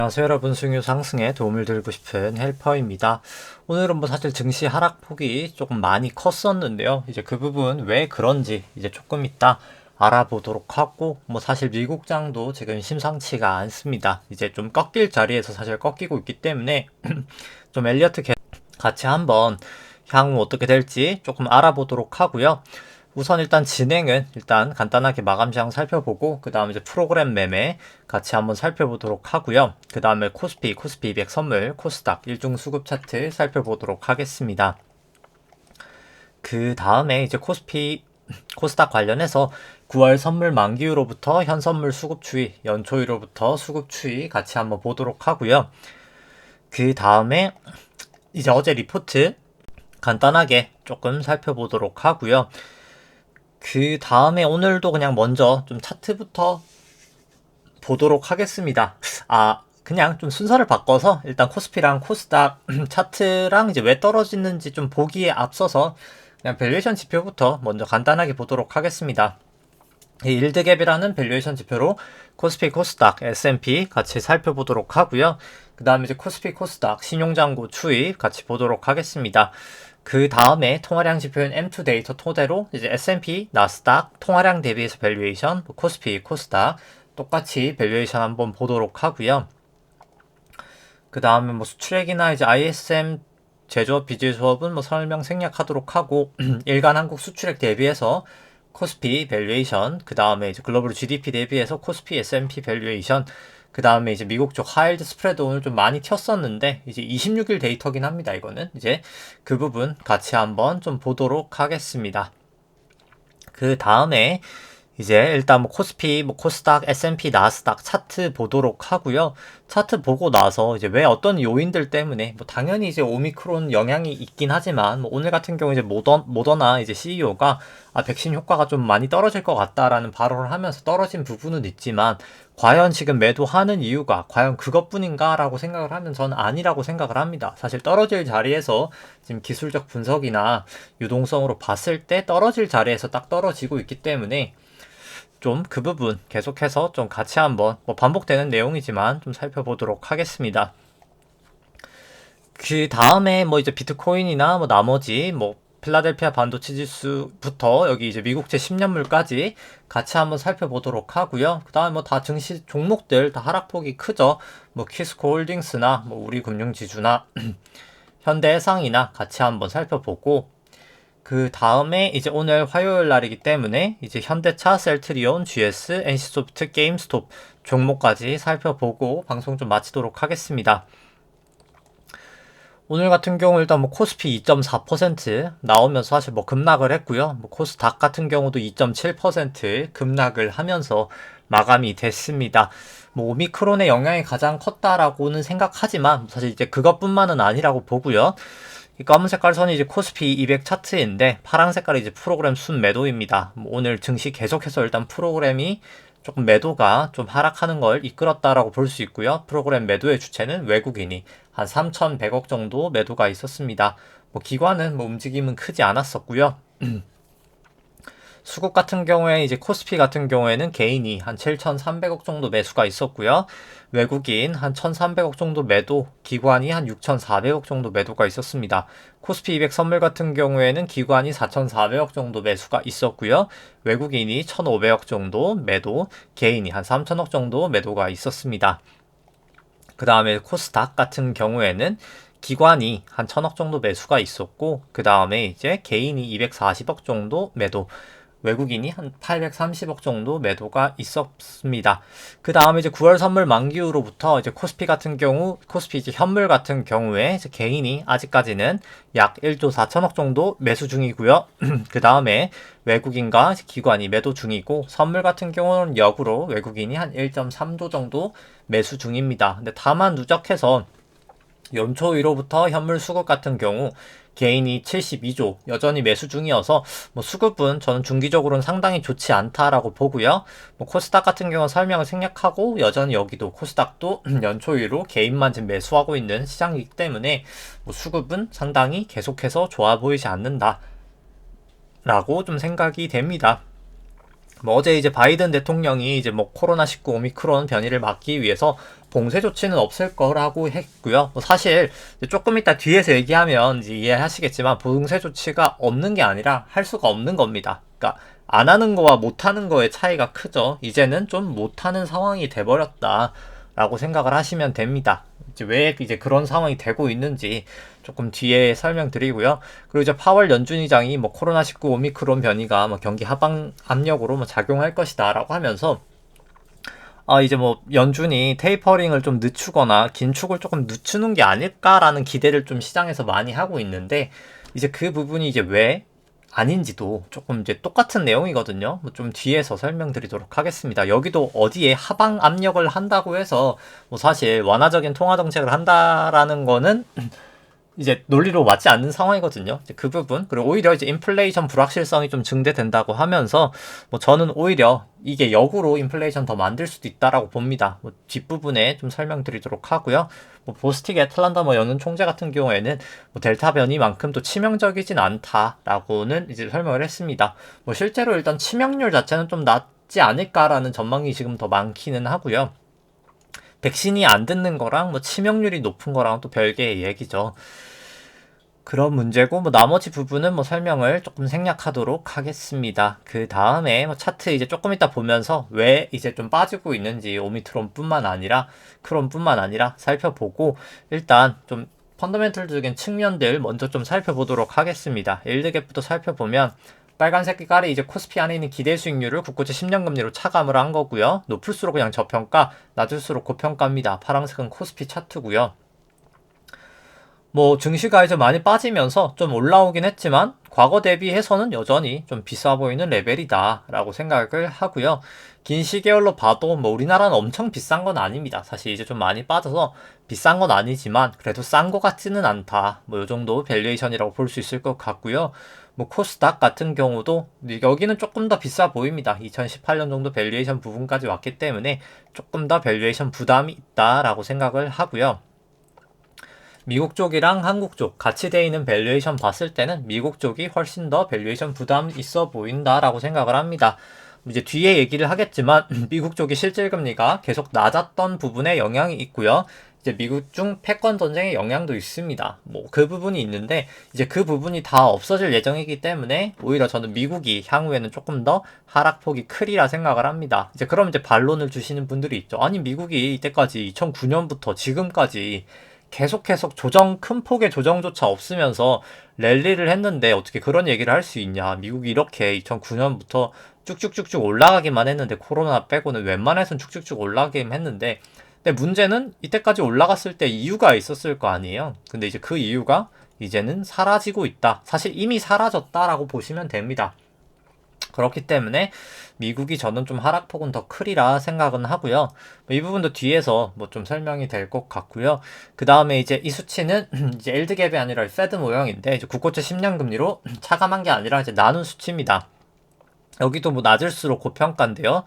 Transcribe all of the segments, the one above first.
안녕하세요 여러분, 수익률 상승에 도움을 드리고 싶은 헬퍼입니다. 오늘은 사실 증시 하락폭이 조금 많이 컸었는데요. 이제 그 부분 왜 그런지 이제 조금 이따 알아보도록 하고, 사실 미국장도 지금 심상치가 않습니다. 이제 좀 꺾일 자리에서 사실 꺾이고 있기 때문에 좀 엘리어트 같이 한번 향후 어떻게 될지 조금 알아보도록 하고요. 우선 일단 진행은 간단하게 마감 시황 살펴보고, 그 다음 이제 프로그램 매매 같이 한번 살펴보도록 하고요. 그 다음에 코스피 200 선물, 코스닥 일중 수급 차트 살펴보도록 하겠습니다. 그 다음에 이제 코스닥 관련해서 9월 선물 만기후로부터 현 선물 수급 추이, 연초이로부터 수급 추이 같이 한번 보도록 하고요. 그 다음에 이제 어제 리포트 간단하게 조금 살펴보도록 하고요. 그 다음에 오늘도 그냥 먼저 좀 차트부터 보도록 하겠습니다. 그냥 좀 순서를 바꿔서 일단 코스피랑 코스닥 차트랑 이제 왜 떨어지는지 좀 보기에 앞서서 그냥 밸류에이션 지표부터 먼저 간단하게 보도록 하겠습니다. 이 일드갭이라는 밸류에이션 지표로 코스피, 코스닥, S&P 같이 살펴보도록 하고요. 그 다음에 이제 코스피, 코스닥 신용잔고 추이 같이 보도록 하겠습니다. 그 다음에 통화량 지표인 M2 데이터 토대로 이제 S&P, 나스닥 통화량 대비해서 밸류에이션, 코스피, 코스닥 똑같이 밸류에이션 한번 보도록 하고요. 그 다음에 수출액이나 이제 ISM 제조업 비제조업은 설명 생략하도록 하고 일간 한국 수출액 대비해서 코스피 밸류에이션, 그 다음에 이제 글로벌 GDP 대비해서 코스피 S&P 밸류에이션, 그 다음에 이제 미국 쪽 하이힐드 스프레드 오늘 좀 많이 튀었었는데 이제 26일 데이터긴 합니다. 이거는 이제 그 부분 같이 한번 좀 보도록 하겠습니다. 그 다음에 이제 일단 코스피, 코스닥, S&P, 나스닥 차트 보도록 하고요. 차트 보고 나서 이제 왜 어떤 요인들 때문에 당연히 이제 오미크론 영향이 있긴 하지만 오늘 같은 경우 이제 모더나 이제 CEO가 백신 효과가 좀 많이 떨어질 것 같다라는 발언을 하면서 떨어진 부분은 있지만 과연 지금 매도하는 이유가 과연 그것뿐인가라고 생각을 하면 저는 아니라고 생각을 합니다. 사실 떨어질 자리에서 지금 기술적 분석이나 유동성으로 봤을 때 떨어질 자리에서 딱 떨어지고 있기 때문에 좀 그 부분 계속해서 좀 같이 한번 반복되는 내용이지만 좀 살펴보도록 하겠습니다. 그 다음에 이제 비트코인이나 나머지 필라델피아 반도체 지수부터 여기 이제 미국제 10년물까지 같이 한번 살펴보도록 하고요. 그 다음에 다 증시 종목들 다 하락폭이 크죠. 키스코 홀딩스나 우리금융지주나 현대해상이나 같이 한번 살펴보고, 그 다음에 이제 오늘 화요일 날이기 때문에 이제 현대차, 셀트리온, GS, NC소프트, 게임스톱 종목까지 살펴보고 방송 좀 마치도록 하겠습니다. 오늘 같은 경우 일단 코스피 2.4% 나오면서 사실 급락을 했고요. 코스닥 같은 경우도 2.7% 급락을 하면서 마감이 됐습니다. 오미크론의 영향이 가장 컸다라고는 생각하지만 사실 이제 그것뿐만은 아니라고 보고요. 이 검은 색깔 선이 이제 코스피 200 차트인데 파란 색깔이 이제 프로그램 순 매도입니다. 오늘 증시 계속해서 일단 프로그램이 조금 매도가 좀 하락하는 걸 이끌었다라고 볼 수 있고요. 프로그램 매도의 주체는 외국인이 한 3,100억 정도 매도가 있었습니다. 기관은 움직임은 크지 않았었고요. 수급 같은 경우에 이제 코스피 같은 경우에는 개인이 한 7,300억 정도 매수가 있었고요. 외국인 한 1,300억 정도 매도, 기관이 한 6,400억 정도 매도가 있었습니다. 코스피 200 선물 같은 경우에는 기관이 4,400억 정도 매수가 있었고요. 외국인이 1,500억 정도 매도, 개인이 한 3,000억 정도 매도가 있었습니다. 그 다음에 코스닥 같은 경우에는 기관이 한 1,000억 정도 매수가 있었고, 그 다음에 이제 개인이 240억 정도 매도, 외국인이 한 830억 정도 매도가 있었습니다. 그 다음에 이제 9월 선물 만기후로부터 이제 코스피 같은 경우, 코스피 이제 현물 같은 경우에 이제 개인이 아직까지는 약 1조 4천억 정도 매수 중이고요. 그 다음에 외국인과 기관이 매도 중이고, 선물 같은 경우는 역으로 외국인이 한 1.3조 정도 매수 중입니다. 근데 다만 누적해서 연초이로부터 현물 수급 같은 경우 개인이 72조 여전히 매수 중이어서 수급은 저는 중기적으로는 상당히 좋지 않다라고 보고요. 코스닥 같은 경우는 설명을 생략하고 여전히 여기도 코스닥도 연초이로 개인만 지금 매수하고 있는 시장이기 때문에 수급은 상당히 계속해서 좋아 보이지 않는다 라고 좀 생각이 됩니다. 뭐 어제 이제 바이든 대통령이 이제 뭐 코로나19 오미크론 변이를 막기 위해서 봉쇄 조치는 없을 거라고 했고요. 뭐 사실 조금 이따 뒤에서 얘기하면 이제 이해하시겠지만 봉쇄 조치가 없는 게 아니라 할 수가 없는 겁니다. 그러니까 안 하는 거와 못 하는 거의 차이가 크죠. 이제는 좀 못 하는 상황이 돼버렸다라고 생각을 하시면 됩니다. 이제 왜 이제 그런 상황이 되고 있는지 조금 뒤에 설명드리고요. 그리고 이제 파월 연준의장이 뭐 코로나19 오미크론 변이가 뭐 경기 하방 압력으로 뭐 작용할 것이다라고 하면서 이제 뭐 연준이 테이퍼링을 좀 늦추거나 긴축을 조금 늦추는 게 아닐까라는 기대를 좀 시장에서 많이 하고 있는데 이제 그 부분이 이제 왜 아닌지도 조금 이제 똑같은 내용이거든요. 뭐 좀 뒤에서 설명드리도록 하겠습니다. 여기도 어디에 하방 압력을 한다고 해서 뭐 사실 완화적인 통화 정책을 한다라는 거는 이제 논리로 맞지 않는 상황이거든요. 이제 그 부분 그리고 오히려 이제 인플레이션 불확실성이 좀 증대된다고 하면서 뭐 저는 오히려 이게 역으로 인플레이션 더 만들 수도 있다라고 봅니다. 뭐 뒷부분에 좀 설명드리도록 하고요. 뭐 보스틱 애틀란타 뭐 연은 총재 같은 경우에는 뭐 델타 변이만큼 또 치명적이진 않다라고는 이제 설명을 했습니다. 뭐 실제로 일단 치명률 자체는 좀 낮지 않을까라는 전망이 지금 더 많기는 하고요. 백신이 안 듣는 거랑 뭐 치명률이 높은 거랑 또 별개의 얘기죠. 그런 문제고 뭐 나머지 부분은 뭐 설명을 조금 생략하도록 하겠습니다. 그 다음에 뭐 차트 이제 조금 이따 보면서 왜 이제 좀 빠지고 있는지 오미크론뿐만 아니라 크론뿐만 아니라 살펴보고 일단 좀 펀더멘털적인 측면들 먼저 좀 살펴보도록 하겠습니다. 일드갭부터 살펴보면 빨간색 깔이 이제 코스피 안에 있는 기대 수익률을 국고채 10년 금리로 차감을 한 거고요. 높을수록 그냥 저평가, 낮을수록 고평가입니다. 파란색은 코스피 차트고요. 뭐 증시가 이제 많이 빠지면서 좀 올라오긴 했지만 과거 대비해서는 여전히 좀 비싸 보이는 레벨이다 라고 생각을 하고요. 긴 시계열로 봐도 뭐 우리나라는 엄청 비싼 건 아닙니다. 사실 이제 좀 많이 빠져서 비싼 건 아니지만 그래도 싼 거 같지는 않다. 뭐 요 정도 밸류에이션이라고 볼 수 있을 것 같고요. 뭐 코스닥 같은 경우도 여기는 조금 더 비싸 보입니다. 2018년 정도 밸류에이션 부분까지 왔기 때문에 조금 더 밸류에이션 부담이 있다라고 생각을 하고요. 미국 쪽이랑 한국 쪽 같이 돼 있는 밸류에이션 봤을 때는 미국 쪽이 훨씬 더 밸류에이션 부담 있어 보인다라고 생각을 합니다. 이제 뒤에 얘기를 하겠지만 미국 쪽이 실질금리가 계속 낮았던 부분에 영향이 있고요. 이제 미국 중 패권 전쟁의 영향도 있습니다. 뭐 그 부분이 있는데 이제 그 부분이 다 없어질 예정이기 때문에 오히려 저는 미국이 향후에는 조금 더 하락폭이 크리라 생각을 합니다. 이제 그럼 이제 반론을 주시는 분들이 있죠. 아니 미국이 이때까지 2009년부터 지금까지 계속 큰 폭의 조정조차 없으면서 랠리를 했는데 어떻게 그런 얘기를 할 수 있냐. 미국이 이렇게 2009년부터 쭉쭉쭉쭉 올라가기만 했는데 코로나 빼고는 웬만해선 쭉쭉쭉 올라가기만 했는데 근데 문제는 이때까지 올라갔을 때 이유가 있었을 거 아니에요. 근데 이제 그 이유가 이제는 사라지고 있다. 사실 이미 사라졌다라고 보시면 됩니다. 그렇기 때문에 미국이 저는 좀 하락폭은 더 크리라 생각은 하고요. 이 부분도 뒤에서 뭐 좀 설명이 될 것 같고요. 그 다음에 이제 이 수치는 이제 일드갭이 아니라 페드 모형인데 이제 국고채 10년 금리로 차감한 게 아니라 이제 나눈 수치입니다. 여기도 뭐 낮을수록 고평가인데요.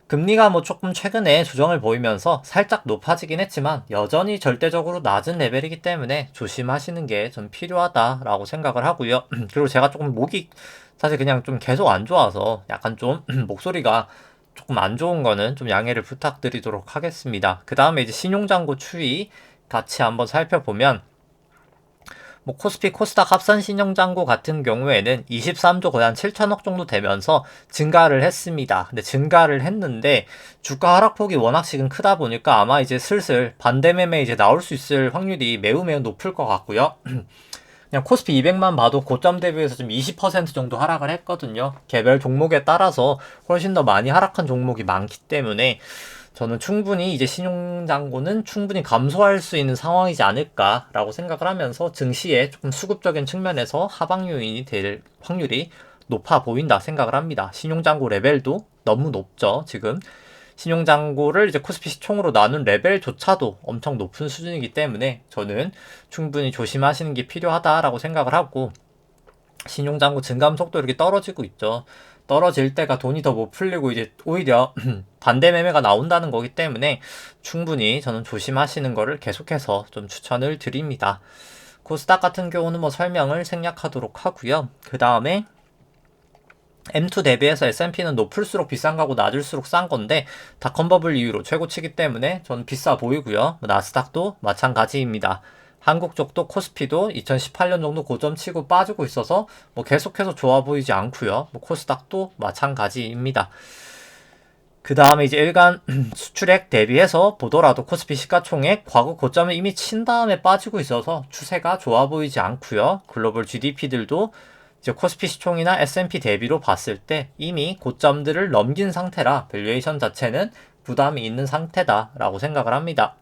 금리가 뭐 조금 최근에 조정을 보이면서 살짝 높아지긴 했지만 여전히 절대적으로 낮은 레벨이기 때문에 조심하시는 게 좀 필요하다라고 생각을 하고요. 그리고 제가 조금 목이 사실 그냥 좀 계속 안 좋아서 약간 좀 목소리가 조금 안 좋은 거는 좀 양해를 부탁드리도록 하겠습니다. 그 다음에 이제 신용잔고 추이 같이 한번 살펴보면 뭐 코스피 코스닥 합산 신용잔고 같은 경우에는 23조 거의 한 7천억 정도 되면서 증가를 했습니다. 근데 증가를 했는데 주가 하락폭이 워낙 지금 크다 보니까 아마 이제 슬슬 반대 매매 이제 나올 수 있을 확률이 매우 높을 것 같고요. 그냥 코스피 200만 봐도 고점 대비해서 좀 20% 정도 하락을 했거든요. 개별 종목에 따라서 훨씬 더 많이 하락한 종목이 많기 때문에 저는 충분히 이제 신용잔고는 충분히 감소할 수 있는 상황이지 않을까라고 생각을 하면서 증시에 조금 수급적인 측면에서 하방 요인이 될 확률이 높아 보인다 생각을 합니다. 신용잔고 레벨도 너무 높죠, 지금. 신용잔고를 이제 코스피 시총으로 나눈 레벨조차도 엄청 높은 수준이기 때문에 저는 충분히 조심하시는 게 필요하다라고 생각을 하고 신용잔고 증감 속도 이렇게 떨어지고 있죠. 떨어질 때가 돈이 더 못 풀리고 이제 오히려 반대 매매가 나온다는 거기 때문에 충분히 저는 조심하시는 거를 계속해서 좀 추천을 드립니다. 코스닥 같은 경우는 뭐 설명을 생략하도록 하고요. 그 다음에 M2 대비해서 S&P는 높을수록 비싼 거고 낮을수록 싼 건데 닷컴버블 이후로 최고치기 때문에 저는 비싸 보이고요. 나스닥도 마찬가지입니다. 한국 쪽도 코스피도 2018년 정도 고점 치고 빠지고 있어서 계속해서 좋아 보이지 않고요. 코스닥도 마찬가지입니다. 그 다음에 이제 일간 수출액 대비해서 보더라도 코스피 시가총액 과거 고점을 이미 친 다음에 빠지고 있어서 추세가 좋아 보이지 않고요. 글로벌 GDP들도 이제 코스피 시총이나 S&P 대비로 봤을 때 이미 고점들을 넘긴 상태라 밸류에이션 자체는 부담이 있는 상태다라고 생각을 합니다.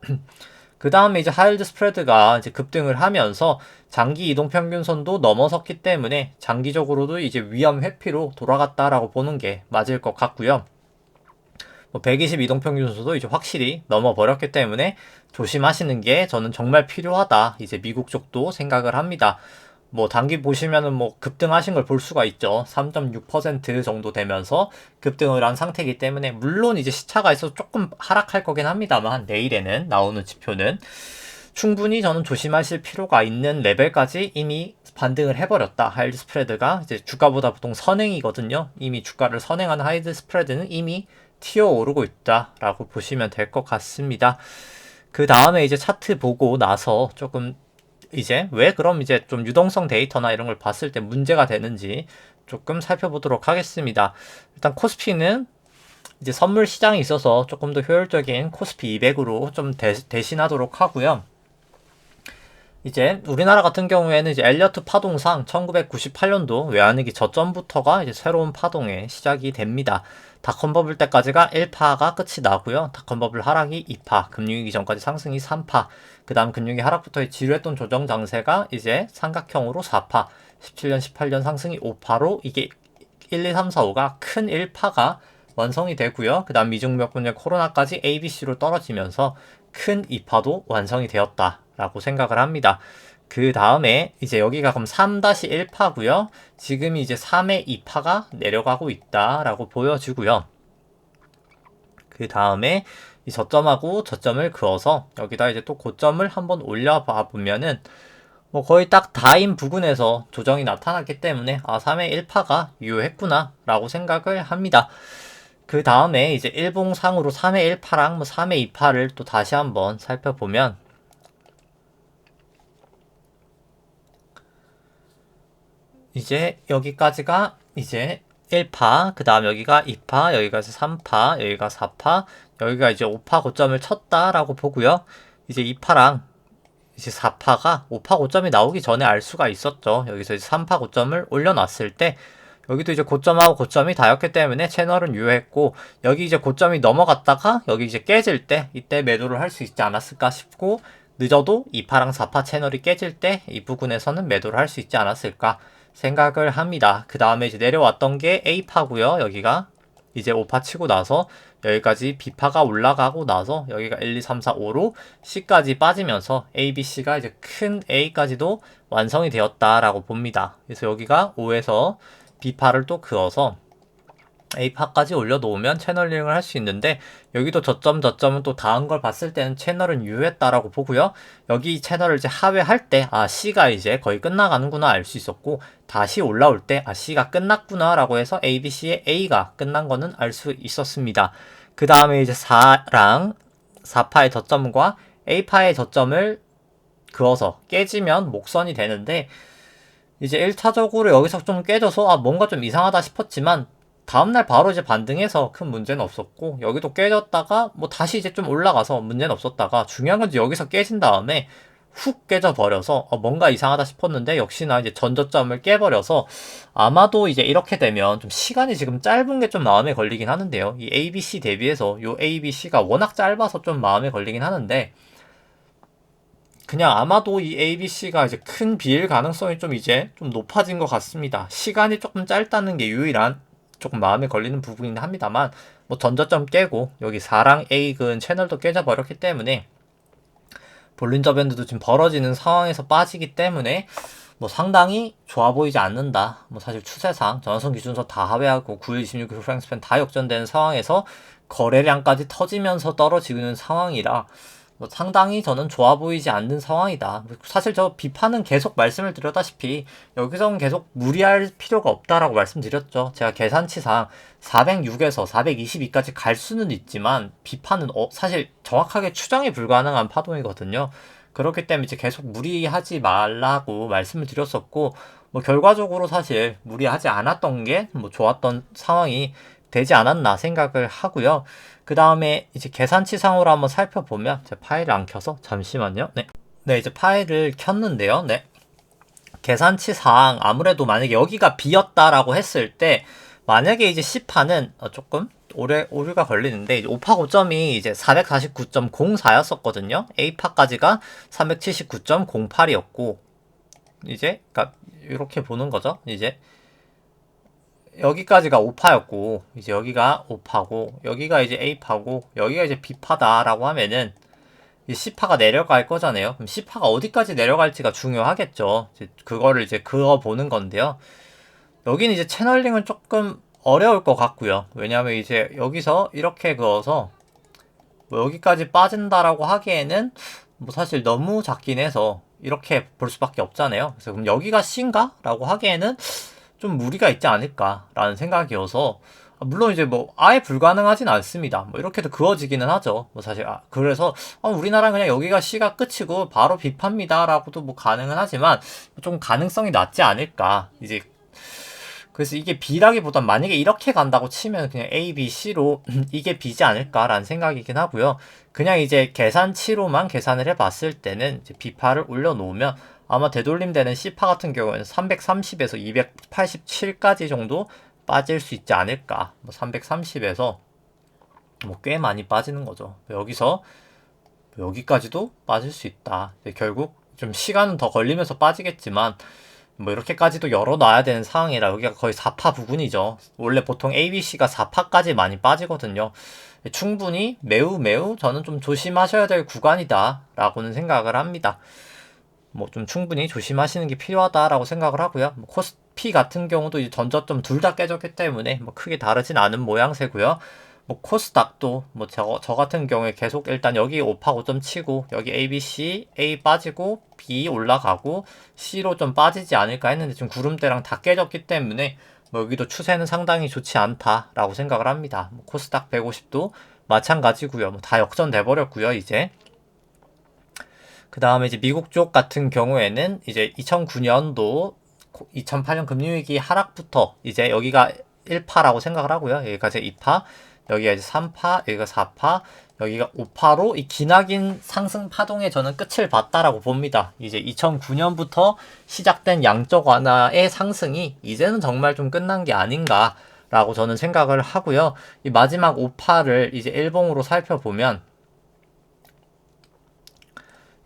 그 다음에 이제 하이힐드 스프레드가 이제 급등을 하면서 장기 이동평균선도 넘어섰기 때문에 장기적으로도 이제 위험 회피로 돌아갔다라고 보는 게 맞을 것 같고요. 120 이동평균선도 이제 확실히 넘어버렸기 때문에 조심하시는 게 저는 정말 필요하다. 이제 미국 쪽도 생각을 합니다. 단기 보시면은 급등하신 걸 볼 수가 있죠. 3.6% 정도 되면서 급등을 한 상태이기 때문에 물론 이제 시차가 있어서 조금 하락할 거긴 합니다만 내일에는 나오는 지표는 충분히 저는 조심하실 필요가 있는 레벨까지 이미 반등을 해버렸다. 하이힐드 스프레드가 이제 주가보다 보통 선행이거든요. 이미 주가를 선행하는 하이힐드 스프레드는 이미 튀어오르고 있다라고 보시면 될 것 같습니다. 그 다음에 이제 차트 보고 나서 조금 이제 왜 그럼 이제 좀 유동성 데이터나 이런 걸 봤을 때 문제가 되는지 조금 살펴보도록 하겠습니다. 일단 코스피는 이제 선물 시장이 있어서 조금 더 효율적인 코스피 200으로 좀 대신하도록 하고요. 이제 우리나라 같은 경우에는 이제 엘리어트 파동상 1998년도 외환위기 저점부터가 이제 새로운 파동의 시작이 됩니다. 닷컴버블 때까지가 1파가 끝이 나고요. 닷컴버블 하락이 2파, 금융위기 전까지 상승이 3파, 그 다음 금융위 하락부터의 지루했던 조정 장세가 이제 삼각형으로 4파, 17년, 18년 상승이 5파로 이게 1, 2, 3, 4, 5가 큰 1파가 완성이 되고요. 그 다음 미중력분의 코로나까지 ABC로 떨어지면서 큰 2파도 완성이 되었다라고 생각을 합니다. 그 다음에 이제 여기가 그럼 3-1파고요. 지금이 이제 3의 2파가 내려가고 있다라고 보여지고요. 그 다음에 이 저점하고 저점을 그어서 여기다 이제 또 고점을 한번 올려봐 보면은 거의 딱 다인 부근에서 조정이 나타났기 때문에 3의 1파가 유효했구나 라고 생각을 합니다. 그 다음에 이제 일봉상으로 3의 1파랑 3의 2파를 또 다시 한번 살펴보면 이제 여기까지가 이제 1파, 그 다음 여기가 2파, 여기가 이제 3파, 여기가 4파, 여기가 이제 5파 고점을 쳤다라고 보고요. 이제 2파랑 이제 4파가 5파 고점이 나오기 전에 알 수가 있었죠. 여기서 이제 3파 고점을 올려놨을 때 여기도 이제 고점하고 고점이 닿았기 때문에 채널은 유효했고 여기 이제 고점이 넘어갔다가 여기 이제 깨질 때 이때 매도를 할 수 있지 않았을까 싶고 늦어도 2파랑 4파 채널이 깨질 때 이 부분에서는 매도를 할 수 있지 않았을까 생각을 합니다. 그 다음에 이제 내려왔던 게 A파고요. 여기가 이제 5파 치고 나서 여기까지 B파가 올라가고 나서 여기가 1, 2, 3, 4, 5로 C까지 빠지면서 A, B, C가 이제 큰 A까지도 완성이 되었다라고 봅니다. 그래서 여기가 5에서 B파를 또 그어서 A파까지 올려놓으면 채널링을 할 수 있는데 여기도 저점은 또 닿은 걸 봤을 때는 채널은 유효했다라고 보고요. 여기 채널을 이제 하회할 때 C가 이제 거의 끝나가는구나 알 수 있었고 다시 올라올 때 C가 끝났구나 라고 해서 A, B, C의 A가 끝난 거는 알 수 있었습니다. 그 다음에 이제 4랑 4파의 저점과 A파의 저점을 그어서 깨지면 목선이 되는데 이제 1차적으로 여기서 좀 깨져서 뭔가 좀 이상하다 싶었지만 다음날 바로 이제 반등해서 큰 문제는 없었고 여기도 깨졌다가 다시 이제 좀 올라가서 문제는 없었다가 중요한 건 여기서 깨진 다음에 훅 깨져버려서 뭔가 이상하다 싶었는데 역시나 이제 전저점을 깨버려서 아마도 이제 이렇게 되면 좀 시간이 지금 짧은 게 좀 마음에 걸리긴 하는데요. 이 ABC 대비해서 요 ABC가 워낙 짧아서 좀 마음에 걸리긴 하는데 그냥 아마도 이 ABC가 이제 큰 비일 가능성이 좀 이제 좀 높아진 것 같습니다. 시간이 조금 짧다는 게 유일한 조금 마음에 걸리는 부분이긴 합니다만 전저점 깨고 여기 4랑 A근 채널도 깨져버렸기 때문에 볼린저 밴드도 지금 벌어지는 상황에서 빠지기 때문에 상당히 좋아 보이지 않는다. 사실 추세상 전환선 기준선 다 하회하고 9일 26일 프랭스팬 다 역전되는 상황에서 거래량까지 터지면서 떨어지는 상황이라 뭐 상당히 저는 좋아 보이지 않는 상황이다. 사실 저 비판은 계속 말씀을 드렸다시피 여기서는 계속 무리할 필요가 없다라고 말씀드렸죠. 제가 계산치상 406에서 422까지 갈 수는 있지만 비판은 사실 정확하게 추정이 불가능한 파동이거든요. 그렇기 때문에 이제 계속 무리하지 말라고 말씀을 드렸었고, 뭐 결과적으로 사실 무리하지 않았던 게 뭐 좋았던 상황이 되지 않았나 생각을 하고요. 그 다음에 이제 계산치상으로 한번 살펴보면 제 파일을 안 켜서 잠시만요. 네. 네, 이제 파일을 켰는데요. 네. 계산치상 아무래도 만약에 여기가 B였다라고 했을 때 만약에 이제 C파는 조금 오류가 걸리는데 이제 오파 고점이 이제 449.04였었거든요. A파까지가 379.08이었고 이제 그러니까 이렇게 보는 거죠. 이제 여기까지가 오파였고 이제 여기가 오파고 여기가 이제 A파고 여기가 이제 B파다라고 하면은 이 C파가 내려갈 거잖아요. 그럼 C파가 어디까지 내려갈지가 중요하겠죠. 이제 그거를 이제 그어보는 건데요. 여기는 이제 채널링은 조금 어려울 것 같고요. 왜냐하면 이제 여기서 이렇게 그어서 뭐 여기까지 빠진다라고 하기에는 뭐 사실 너무 작긴 해서 이렇게 볼 수밖에 없잖아요. 그래서 그럼 여기가 C인가? 라고 하기에는 좀 무리가 있지 않을까라는 생각이어서 물론 이제 뭐 아예 불가능하진 않습니다. 뭐 이렇게도 그어지기는 하죠. 뭐 사실 그래서 우리나라는 그냥 여기가 C가 끝이고 바로 B파입니다라고도 뭐 가능은 하지만 좀 가능성이 낮지 않을까. 이제 그래서 이게 B라기보단 만약에 이렇게 간다고 치면 그냥 A, B, C로 이게 B지 않을까라는 생각이긴 하고요. 그냥 이제 계산치로만 계산을 해봤을 때는 이제 B파를 올려놓으면 아마 되돌림되는 C파 같은 경우에는 330에서 287까지 정도 빠질 수 있지 않을까. 뭐 330에서 뭐 꽤 많이 빠지는 거죠. 여기서 여기까지도 빠질 수 있다. 결국 좀 시간은 더 걸리면서 빠지겠지만 뭐 이렇게까지도 열어놔야 되는 상황이라 여기가 거의 4파 부근이죠. 원래 보통 ABC가 4파까지 많이 빠지거든요. 충분히 매우 저는 좀 조심하셔야 될 구간이다 라고는 생각을 합니다. 뭐 좀 충분히 조심하시는 게 필요하다라고 생각을 하고요. 뭐 코스피 같은 경우도 이제 전저점 둘 다 깨졌기 때문에 뭐 크게 다르진 않은 모양새고요. 뭐 코스닥도 뭐 저 같은 경우에 계속 일단 여기 5파 5점 치고 여기 ABC A 빠지고 B 올라가고 C로 좀 빠지지 않을까 했는데 지금 구름대랑 다 깨졌기 때문에 뭐 여기도 추세는 상당히 좋지 않다라고 생각을 합니다. 뭐 코스닥 150도 마찬가지고요. 뭐 다 역전돼 버렸고요. 이제 그 다음에 이제 미국 쪽 같은 경우에는 이제 2009년도 2008년 금융위기 하락부터 이제 여기가 1파라고 생각을 하고요. 여기가 이제 2파, 여기가 이제 3파, 여기가 4파, 여기가 5파로 이 기나긴 상승 파동에 저는 끝을 봤다라고 봅니다. 이제 2009년부터 시작된 양적 완화의 상승이 이제는 정말 좀 끝난 게 아닌가라고 저는 생각을 하고요. 이 마지막 5파를 이제 일봉으로 살펴보면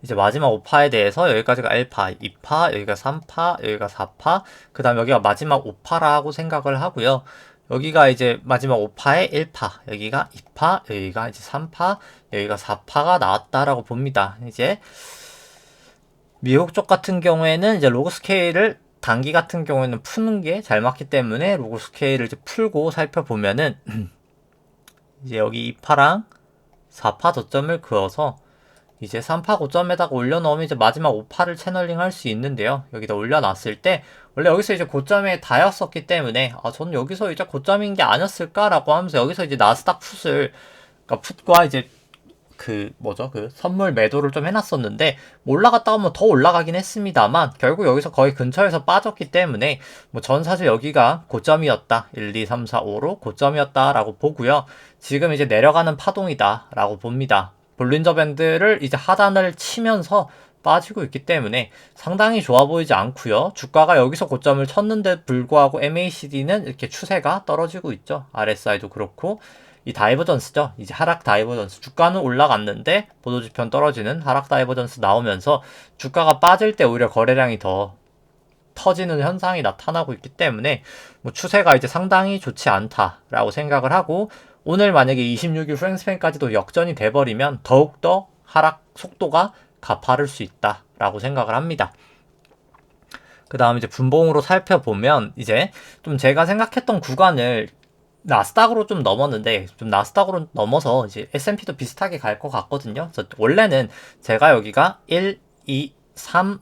이제 마지막 5파에 대해서 여기까지가 1파, 2파, 여기가 3파, 여기가 4파, 그 다음 여기가 마지막 5파라고 생각을 하고요. 여기가 이제 마지막 5파에 1파, 여기가 2파, 여기가 이제 3파, 여기가 4파가 나왔다라고 봅니다. 이제 미국 쪽 같은 경우에는 이제 로그 스케일을 단기 같은 경우에는 푸는 게 잘 맞기 때문에 로그 스케일을 이제 풀고 살펴보면은 이제 여기 2파랑 4파 저점을 그어서 이제 3파 고점에다가 올려놓으면 이제 마지막 5파를 채널링 할 수 있는데요. 여기다 올려놨을 때 원래 여기서 이제 고점에 닿았었기 때문에 저는 여기서 이제 고점인 게 아니었을까라고 하면서 여기서 이제 나스닥 풋을 그러니까 풋과 이제 그 선물 매도를 좀 해놨었는데 올라갔다 오면 더 올라가긴 했습니다만 결국 여기서 거의 근처에서 빠졌기 때문에 뭐 전 사실 여기가 고점이었다 1, 2, 3, 4, 5로 고점이었다 라고 보고요. 지금 이제 내려가는 파동이다 라고 봅니다. 볼린저 밴드를 이제 하단을 치면서 빠지고 있기 때문에 상당히 좋아 보이지 않고요. 주가가 여기서 고점을 쳤는데 불구하고 MACD는 이렇게 추세가 떨어지고 있죠. RSI도 그렇고 이 다이버전스죠. 이제 하락 다이버전스. 주가는 올라갔는데 보도지표는 떨어지는 하락 다이버전스 나오면서 주가가 빠질 때 오히려 거래량이 더 터지는 현상이 나타나고 있기 때문에 뭐 추세가 이제 상당히 좋지 않다라고 생각을 하고 오늘 만약에 26일 프랭스팬까지도 역전이 돼버리면 더욱더 하락 속도가 가파를 수 있다라고 생각을 합니다. 그 다음 이제 분봉으로 살펴보면 이제 좀 제가 생각했던 구간을 나스닥으로 좀 넘었는데 좀 나스닥으로 넘어서 이제 S&P도 비슷하게 갈 것 같거든요. 그래서 원래는 제가 여기가 1, 2, 3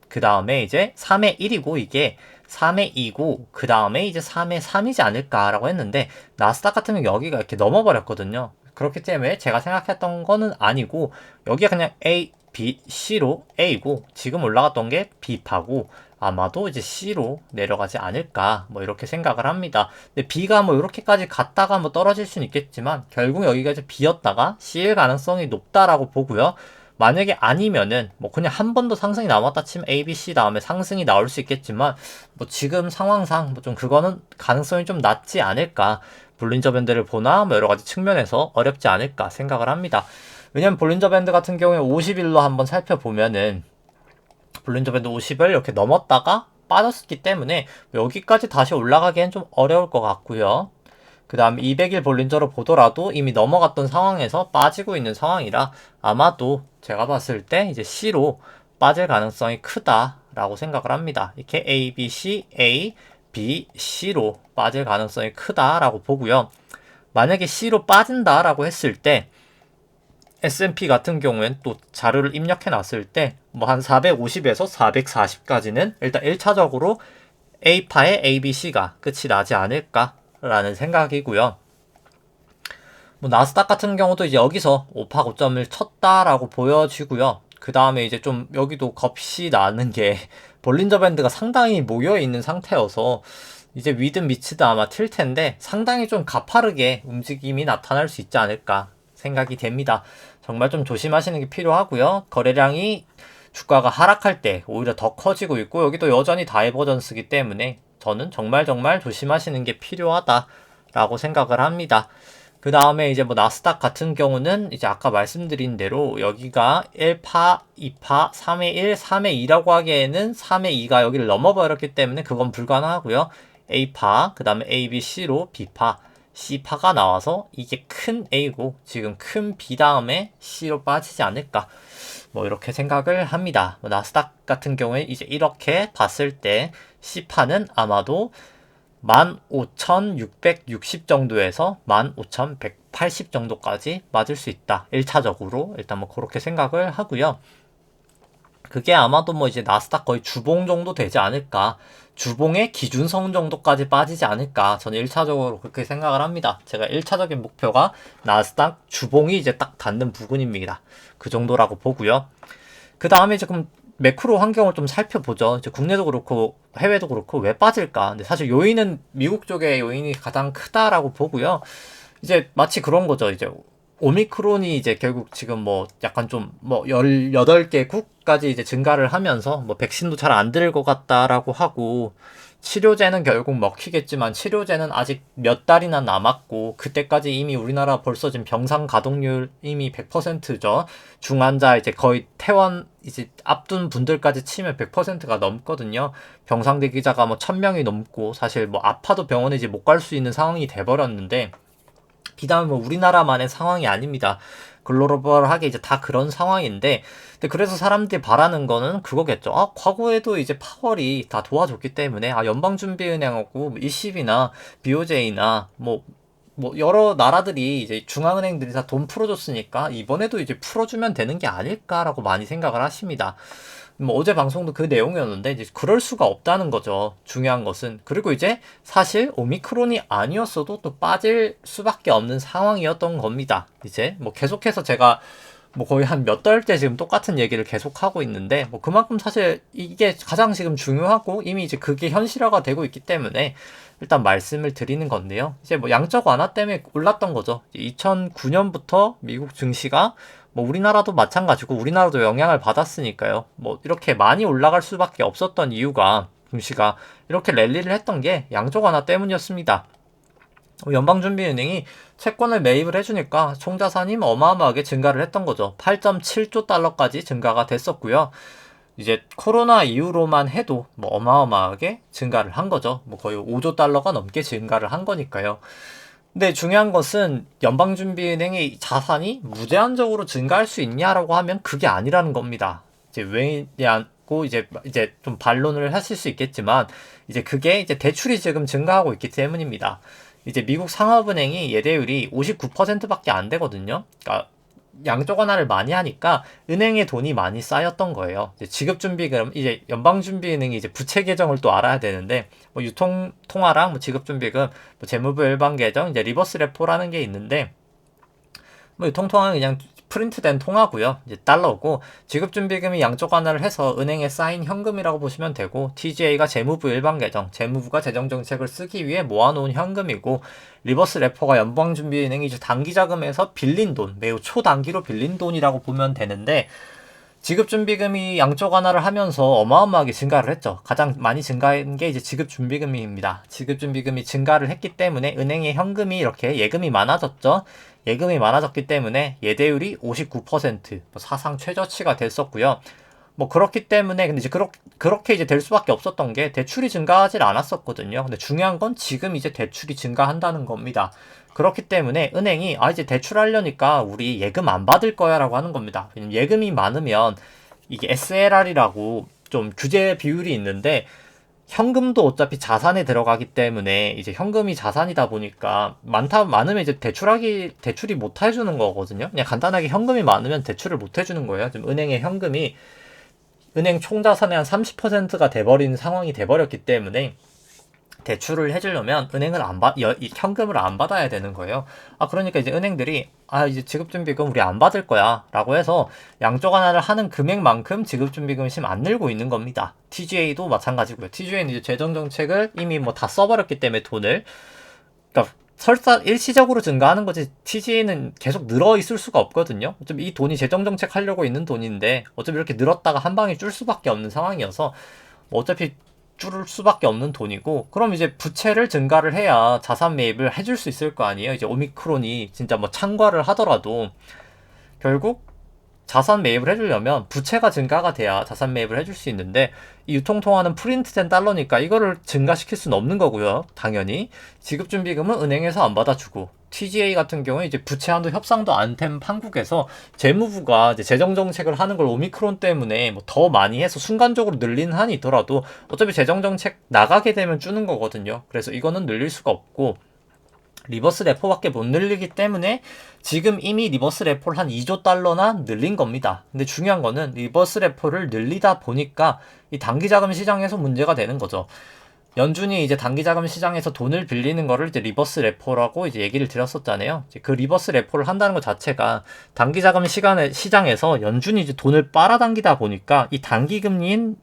그 다음에 이제 3의 1이고 이게 3의 2고 그 다음에 이제 3의 3이지 않을까라고 했는데 나스닥 같은 경우 여기가 이렇게 넘어버렸거든요. 그렇기 때문에 제가 생각했던 거는 아니고 여기가 그냥 A, B, C로 A고 지금 올라갔던 게 B파고 아마도 이제 C로 내려가지 않을까 뭐 이렇게 생각을 합니다. 근데 B가 뭐 이렇게까지 갔다가 뭐 떨어질 수는 있겠지만 결국 여기가 이제 B였다가 C일 가능성이 높다라고 보고요. 만약에 아니면은 뭐 그냥 한 번 더 상승이 남았다 치면 A, B, C 다음에 상승이 나올 수 있겠지만 뭐 지금 상황상 뭐 좀 그거는 가능성이 좀 낮지 않을까. 볼린저 밴드를 보나 뭐 여러 가지 측면에서 어렵지 않을까 생각을 합니다. 왜냐면 볼린저 밴드 같은 경우에 50일로 한번 살펴보면은 볼린저 밴드 50을 이렇게 넘었다가 빠졌기 때문에 여기까지 다시 올라가기엔 좀 어려울 것 같고요. 그 다음 200일 볼린저로 보더라도 이미 넘어갔던 상황에서 빠지고 있는 상황이라 아마도 제가 봤을 때 이제 C로 빠질 가능성이 크다라고 생각을 합니다. 이렇게 A, B, C, A, B, C로 빠질 가능성이 크다라고 보고요. 만약에 C로 빠진다라고 했을 때 S&P 같은 경우엔 또 자료를 입력해 놨을 때 뭐 한 450에서 440까지는 일단 1차적으로 A파의 A, B, C가 끝이 나지 않을까라는 생각이고요. 뭐 나스닥 같은 경우도 이제 여기서 5파 고점을 쳤다라고 보여지고요. 그 다음에 이제 좀 여기도 겁이 나는 게 볼린저 밴드가 상당히 모여 있는 상태여서 이제 위든 미치든 아마 틀 텐데 상당히 좀 가파르게 움직임이 나타날 수 있지 않을까 생각이 됩니다. 정말 좀 조심하시는 게 필요하고요. 거래량이 주가가 하락할 때 오히려 더 커지고 있고 여기도 여전히 다이버전스기 때문에 저는 정말 조심하시는 게 필요하다라고 생각을 합니다. 그 다음에 이제 뭐 나스닥 같은 경우는 이제 아까 말씀드린 대로 여기가 1파, 2파, 3의 1, 3의 2라고 하기에는 3의 2가 여기를 넘어버렸기 때문에 그건 불가능하고요. A파, 그 다음에 A, B, C로 B파, C파가 나와서 이게 큰 A고 지금 큰 B 다음에 C로 빠지지 않을까 뭐 이렇게 생각을 합니다. 뭐 나스닥 같은 경우에 이제 이렇게 봤을 때 C파는 아마도 15,660 정도에서 15,180 정도까지 맞을 수 있다. 1차적으로 일단 뭐 그렇게 생각을 하고요. 그게 아마도 뭐 이제 나스닥 거의 주봉 정도 되지 않을까. 주봉의 기준선 정도까지 빠지지 않을까. 저는 1차적으로 그렇게 생각을 합니다. 제가 1차적인 목표가 나스닥 주봉이 이제 딱 닿는 부분입니다. 그 정도라고 보고요. 그 다음에 지금 매크로 환경을 좀 살펴보죠. 이제 국내도 그렇고 해외도 그렇고 왜 빠질까? 근데 사실 요인은 미국 쪽의 요인이 가장 크다라고 보고요. 이제 마치 그런 거죠. 이제 오미크론이 이제 결국 지금 뭐 약간 좀 뭐 18개국까지 이제 증가를 하면서 뭐 백신도 잘 안 들 것 같다라고 하고 치료제는 결국 먹히겠지만 치료제는 아직 몇 달이나 남았고 그때까지 이미 우리나라 벌써 지금 병상 가동률 이미 100%죠. 중환자 이제 거의 퇴원 이제 앞둔 분들까지 치면 100%가 넘거든요. 병상 대기자가 뭐 1000명이 넘고 사실 뭐 아파도 병원에 이제 못 갈 수 있는 상황이 돼버렸는데 비단 뭐 우리나라만의 상황이 아닙니다. 글로벌하게 이제 다 그런 상황인데, 근데 그래서 사람들이 바라는 거는 그거겠죠. 아, 과거에도 이제 파월이 다 도와줬기 때문에, 아, 연방준비은행하고 ECB나 BOJ나 뭐 여러 나라들이 이제 중앙은행들이 다 돈 풀어줬으니까 이번에도 이제 풀어주면 되는 게 아닐까라고 많이 생각을 하십니다. 뭐 어제 방송도 그 내용이었는데 이제 그럴 수가 없다는 거죠. 중요한 것은. 그리고 이제 사실 오미크론이 아니었어도 또 빠질 수밖에 없는 상황이었던 겁니다. 이제 뭐 계속해서 제가 뭐 거의 한 몇 달째 지금 똑같은 얘기를 계속하고 있는데 뭐 그만큼 사실 이게 가장 지금 중요하고 이미 이제 그게 현실화가 되고 있기 때문에 일단 말씀을 드리는 건데요. 이제 뭐 양적 완화 때문에 올랐던 거죠. 2009년부터 미국 증시가 뭐 우리나라도 마찬가지고 우리나라도 영향을 받았으니까요. 뭐 이렇게 많이 올라갈 수밖에 없었던 이유가 증시가 이렇게 랠리를 했던 게 양적 완화 때문이었습니다. 연방준비은행이 채권을 매입을 해주니까 총자산이 어마어마하게 증가를 했던 거죠. 8.7조 달러까지 증가가 됐었고요. 이제 코로나 이후로만 해도 뭐 어마어마하게 증가를 한 거죠. 뭐 거의 5조 달러가 넘게 증가를 한 거니까요. 근데 중요한 것은 연방준비은행의 자산이 무제한적으로 증가할 수 있냐라고 하면 그게 아니라는 겁니다. 이제 왜냐고 이제 좀 반론을 하실 수 있겠지만 이제 그게 이제 대출이 지금 증가하고 있기 때문입니다. 이제 미국 상업은행이 예대율이 59%밖에 안 되거든요. 그러니까 양쪽 완화를 많이 하니까 은행에 돈이 많이 쌓였던 거예요. 이제 지급준비금, 이제 연방준비은행이 이제 부채 계정을 또 알아야 되는데, 뭐 유통통화랑 뭐 지급준비금, 뭐 재무부 일반 계정, 이제 리버스 레포라는 게 있는데, 뭐 유통통화는 그냥 프린트된 통화고요. 이제 달러고, 지급준비금이 양쪽 완화를 해서 은행에 쌓인 현금이라고 보시면 되고, TGA가 재무부 일반 계정, 재무부가 재정정책을 쓰기 위해 모아놓은 현금이고, 리버스 레포가 연방준비은행이 이제 단기자금에서 빌린 돈, 매우 초단기로 빌린 돈이라고 보면 되는데, 지급준비금이 양쪽 완화를 하면서 어마어마하게 증가를 했죠. 가장 많이 증가한 게 이제 지급준비금입니다. 지급준비금이 증가를 했기 때문에 은행의 현금이 이렇게 예금이 많아졌죠. 예금이 많아졌기 때문에 예대율이 59%, 사상 최저치가 됐었고요. 뭐 그렇기 때문에 근데 이제 그렇게 이제 될 수밖에 없었던 게 대출이 증가하지 않았었거든요. 근데 중요한 건 지금 이제 대출이 증가한다는 겁니다. 그렇기 때문에 은행이 이제 대출하려니까 우리 예금 안 받을 거야라고 하는 겁니다. 왜냐면 예금이 많으면 이게 SLR이라고 좀 규제 비율이 있는데 현금도 어차피 자산에 들어가기 때문에 이제 현금이 자산이다 보니까 많으면 이제 대출이 못 해주는 거거든요. 그냥 간단하게 현금이 많으면 대출을 못 해주는 거예요. 지금 은행의 현금이 은행 총자산의 한 30%가 돼버린 상황이 돼버렸기 때문에 대출을 해주려면 은행을 현금을 안 받아야 되는 거예요. 그러니까 이제 은행들이 이제 지급준비금 우리 안 받을 거야 라고 해서 양쪽 하나를 하는 금액만큼 지급준비금을 지금 안 늘고 있는 겁니다. TGA도 마찬가지고요. TGA는 이제 재정정책을 이미 뭐 다 써버렸기 때문에 돈을, 그러니까 설사 일시적으로 증가하는 거지 TGA는 계속 늘어 있을 수가 없거든요. 어차피 이 돈이 재정정책 하려고 있는 돈인데 어차피 이렇게 늘었다가 한 방에 줄 수밖에 없는 상황이어서 뭐 어차피 줄을 수밖에 없는 돈이고, 그럼 이제 부채를 증가를 해야 자산 매입을 해줄 수 있을 거 아니에요. 이제 오미크론이 진짜 뭐 창궐을 하더라도 결국 자산 매입을 해주려면 부채가 증가가 돼야 자산 매입을 해줄 수 있는데, 이 유통통화는 프린트된 달러니까 이거를 증가시킬 수는 없는 거고요. 당연히 지급준비금은 은행에서 안 받아주고, TGA 같은 경우에 이제 부채 한도 협상도 안 된 한국에서 재무부가 이제 재정정책을 하는 걸 오미크론 때문에 뭐 더 많이 해서 순간적으로 늘리는 한이 있더라도 어차피 재정정책 나가게 되면 주는 거거든요. 그래서 이거는 늘릴 수가 없고, 리버스 레포밖에 못 늘리기 때문에 지금 이미 리버스 레포를 한 2조 달러나 늘린 겁니다. 근데 중요한 거는 리버스 레포를 늘리다 보니까 이 단기자금 시장에서 문제가 되는 거죠. 연준이 이제 단기자금 시장에서 돈을 빌리는 거를 이제 리버스 레포라고 이제 얘기를 드렸었잖아요. 이제 그 리버스 레포를 한다는 것 자체가 단기자금 시장에서 연준이 이제 돈을 빨아당기다 보니까 이 단기금리인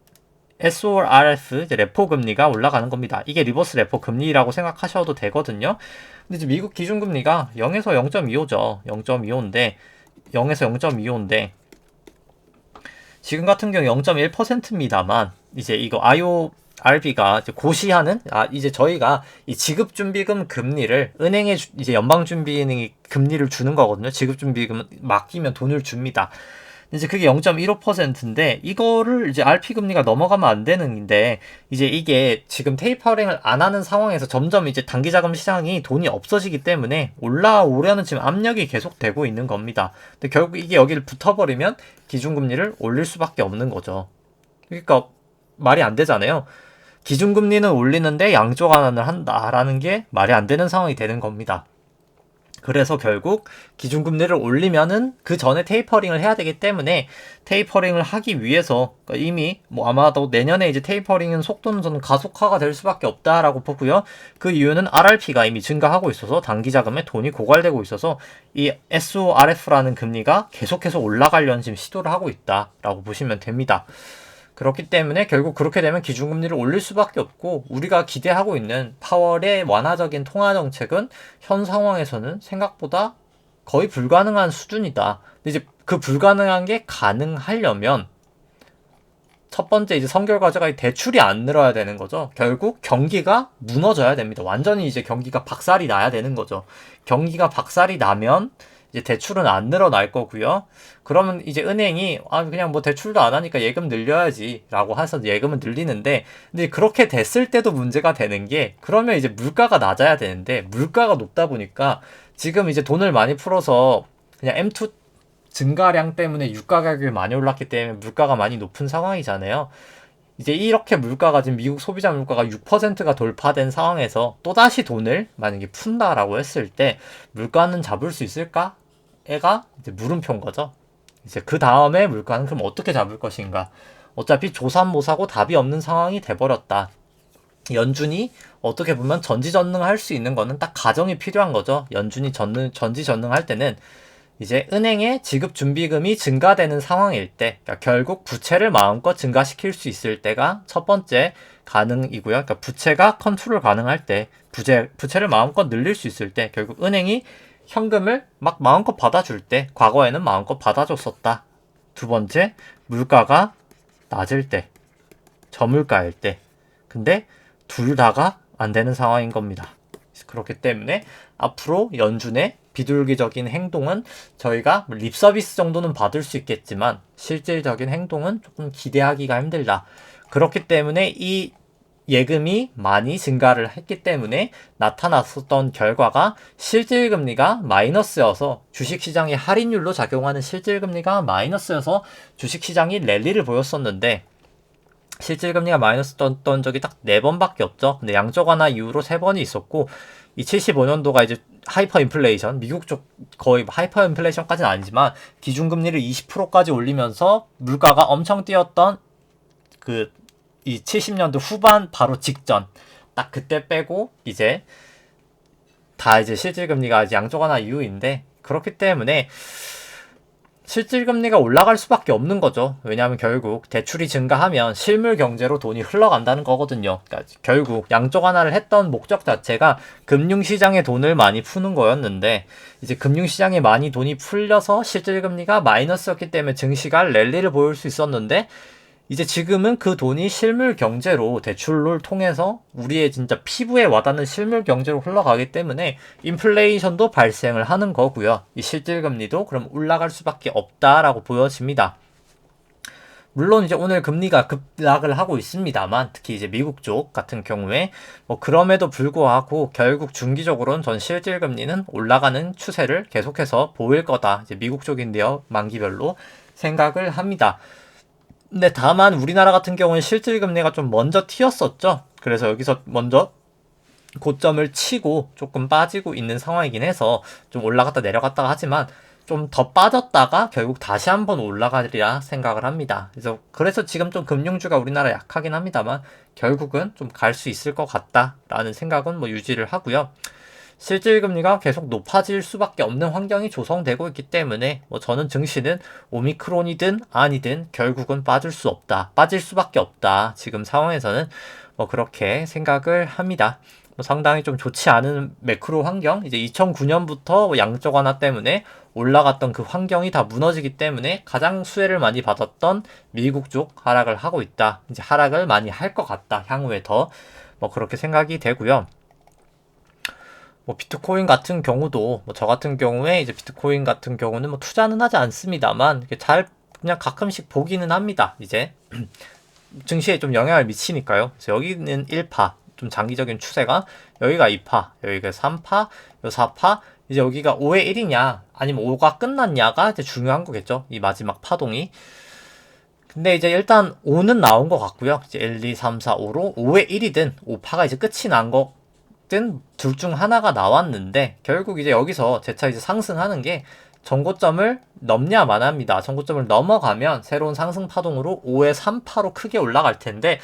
SORF, 이제 레포 금리가 올라가는 겁니다. 이게 리버스 레포 금리라고 생각하셔도 되거든요. 근데 이제 미국 기준금리가 0에서 0.25죠. 0.25인데, 0에서 0.25인데, 지금 같은 경우 0.1%입니다만, 이제 이거 IORB가 이제 고시하는, 이제 저희가 이 지급준비금 금리를 은행에 이제 연방준비은행이 금리를 주는 거거든요. 지급준비금 맡기면 돈을 줍니다. 이제 그게 0.15%인데 이거를 이제 RP 금리가 넘어가면 안 되는데, 이제 이게 지금 테이퍼링을 안 하는 상황에서 점점 이제 단기자금 시장이 돈이 없어지기 때문에 올라오려는 지금 압력이 계속되고 있는 겁니다. 근데 결국 이게 여기를 붙어버리면 기준금리를 올릴 수밖에 없는 거죠. 그러니까 말이 안 되잖아요. 기준금리는 올리는데 양쪽 완화를 한다라는 게 말이 안 되는 상황이 되는 겁니다. 그래서 결국 기준금리를 올리면은 그 전에 테이퍼링을 해야 되기 때문에, 테이퍼링을 하기 위해서 이미 뭐 아마도 내년에 이제 테이퍼링은 속도는 저는 가속화가 될 수밖에 없다라고 보고요. 그 이유는 RRP가 이미 증가하고 있어서 단기자금에 돈이 고갈되고 있어서 이 SORF라는 금리가 계속해서 올라가려는 지금 시도를 하고 있다라고 보시면 됩니다. 그렇기 때문에 결국 그렇게 되면 기준금리를 올릴 수밖에 없고, 우리가 기대하고 있는 파월의 완화적인 통화정책은 현 상황에서는 생각보다 거의 불가능한 수준이다. 근데 이제 그 불가능한 게 가능하려면 첫 번째 이제 선결 과제가 대출이 안 늘어야 되는 거죠. 결국 경기가 무너져야 됩니다. 완전히 이제 경기가 박살이 나야 되는 거죠. 경기가 박살이 나면 이제 대출은 안 늘어날 거고요. 그러면 이제 은행이 그냥 뭐 대출도 안 하니까 예금 늘려야지 라고 해서 예금은 늘리는데, 근데 그렇게 됐을 때도 문제가 되는 게, 그러면 이제 물가가 낮아야 되는데 물가가 높다 보니까 지금 이제 돈을 많이 풀어서 그냥 M2 증가량 때문에 유가 가격이 많이 올랐기 때문에 물가가 많이 높은 상황이잖아요. 이제 이렇게 물가가 지금 미국 소비자 물가가 6%가 돌파된 상황에서 또다시 돈을 만약에 푼다라고 했을 때 물가는 잡을 수 있을까? 애가 이제 물음표인 거죠. 이제 그 다음에 물가는 그럼 어떻게 잡을 것인가? 어차피 조삼모사고 답이 없는 상황이 돼버렸다. 연준이 어떻게 보면 전지전능할 수 있는 거는 딱 가정이 필요한 거죠. 연준이 전지전능할 때는 이제 은행의 지급 준비금이 증가되는 상황일 때, 그러니까 결국 부채를 마음껏 증가시킬 수 있을 때가 첫 번째 가능이고요. 그러니까 부채가 컨트롤 가능할 때, 부채를 마음껏 늘릴 수 있을 때, 결국 은행이 현금을 막 마음껏 받아줄 때, 과거에는 마음껏 받아줬었다. 두 번째, 물가가 낮을 때, 저물가일 때. 근데 둘 다가 안 되는 상황인 겁니다. 그렇기 때문에 앞으로 연준의 비둘기적인 행동은 저희가 립서비스 정도는 받을 수 있겠지만 실질적인 행동은 조금 기대하기가 힘들다. 그렇기 때문에 이 예금이 많이 증가를 했기 때문에 나타났었던 결과가 실질금리가 마이너스여서 주식시장이 할인율로 작용하는 실질금리가 마이너스여서 주식시장이 랠리를 보였었는데 실질금리가 마이너스 떴던 적이 딱 4번밖에 없죠. 근데 양적 완화 이후로 3번이 있었고 이 75년도가 이제 하이퍼 인플레이션, 미국 쪽 거의 하이퍼 인플레이션까지는 아니지만 기준금리를 20%까지 올리면서 물가가 엄청 뛰었던 이 70년도 후반 바로 직전 딱 그때 빼고 이제 다 이제 실질금리가 이제 양적 완화 이후인데 그렇기 때문에 실질금리가 올라갈 수밖에 없는 거죠. 왜냐하면 결국 대출이 증가하면 실물 경제로 돈이 흘러간다는 거거든요. 그러니까 결국 양적 완화를 했던 목적 자체가 금융시장에 돈을 많이 푸는 거였는데 이제 금융시장에 많이 돈이 풀려서 실질금리가 마이너스였기 때문에 증시가 랠리를 보일 수 있었는데 이제 지금은 그 돈이 실물 경제로 대출을 통해서 우리의 진짜 피부에 와닿는 실물 경제로 흘러가기 때문에 인플레이션도 발생을 하는 거고요. 이 실질금리도 그럼 올라갈 수밖에 없다라고 보여집니다. 물론 이제 오늘 금리가 급락을 하고 있습니다만 특히 이제 미국 쪽 같은 경우에 그럼에도 불구하고 결국 중기적으로는 전 실질금리는 올라가는 추세를 계속해서 보일 거다. 이제 미국 쪽인데요. 만기별로 생각을 합니다. 근데 다만 우리나라 같은 경우는 실질금리가 좀 먼저 튀었었죠. 그래서 여기서 먼저 고점을 치고 조금 빠지고 있는 상황이긴 해서 좀 올라갔다 내려갔다가 하지만 좀 더 빠졌다가 결국 다시 한번 올라가리라 생각을 합니다. 그래서 지금 좀 금융주가 우리나라 약하긴 합니다만 결국은 좀 갈 수 있을 것 같다라는 생각은 유지를 하고요. 실질금리가 계속 높아질 수밖에 없는 환경이 조성되고 있기 때문에 저는 증시는 오미크론이든 아니든 결국은 빠질 수밖에 없다. 지금 상황에서는 그렇게 생각을 합니다. 상당히 좀 좋지 않은 매크로 환경, 이제 2009년부터 양적 완화 때문에 올라갔던 그 환경이 다 무너지기 때문에 가장 수혜를 많이 받았던 미국 쪽 하락을 하고 있다. 이제 하락을 많이 할 것 같다. 향후에 더 그렇게 생각이 되고요. 비트코인 같은 경우도 저 같은 경우에 이제 비트코인 같은 경우는 투자는 하지 않습니다만 잘 그냥 가끔씩 보기는 합니다. 이제 증시에 좀 영향을 미치니까요. 그래서 여기는 1파 좀 장기적인 추세가 여기가 2파, 여기가 3파, 요 4파 이제 여기가 5의 1이냐 아니면 5가 끝났냐가 이제 중요한 거겠죠. 이 마지막 파동이. 근데 이제 일단 5는 나온 것 같고요. 이제 1, 2, 3, 4, 5로 5의 1이든 5파가 이제 끝이 난 거. 둘 중 하나가 나왔는데 결국 이제 여기서 재차 이제 상승하는 게 전고점을 넘냐 마냐입니다. 전고점을 넘어가면 새로운 상승 파동으로 5의 3파로 크게 올라갈 텐데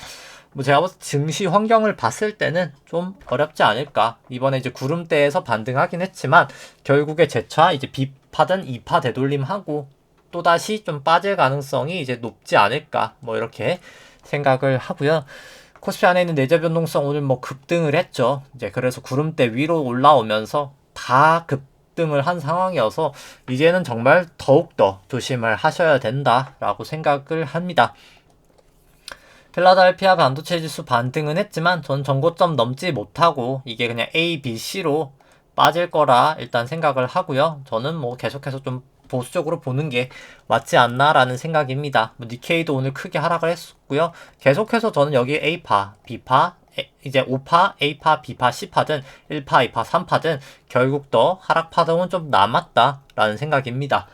제가 봤을 때 증시 환경을 봤을 때는 좀 어렵지 않을까. 이번에 이제 구름대에서 반등하긴 했지만 결국에 재차 이제 B파든 2파 되돌림하고 또다시 좀 빠질 가능성이 이제 높지 않을까. 이렇게 생각을 하고요. 코스피 안에 있는 내재 변동성 오늘 급등을 했죠. 이제 그래서 구름대 위로 올라오면서 다 급등을 한 상황이어서 이제는 정말 더욱더 조심을 하셔야 된다라고 생각을 합니다. 필라델피아 반도체 지수 반등은 했지만 전 전고점 넘지 못하고 이게 그냥 A, B, C로 빠질 거라 일단 생각을 하고요. 저는 계속해서 좀 보수적으로 보는 게 맞지 않나라는 생각입니다. 니케이도 오늘 크게 하락을 했었고요. 계속해서 저는 여기 A파, B파, 이제 5파, A파, B파, C파든 1파, 2파, 3파든 결국 더 하락 파동은 좀 남았다라는 생각입니다.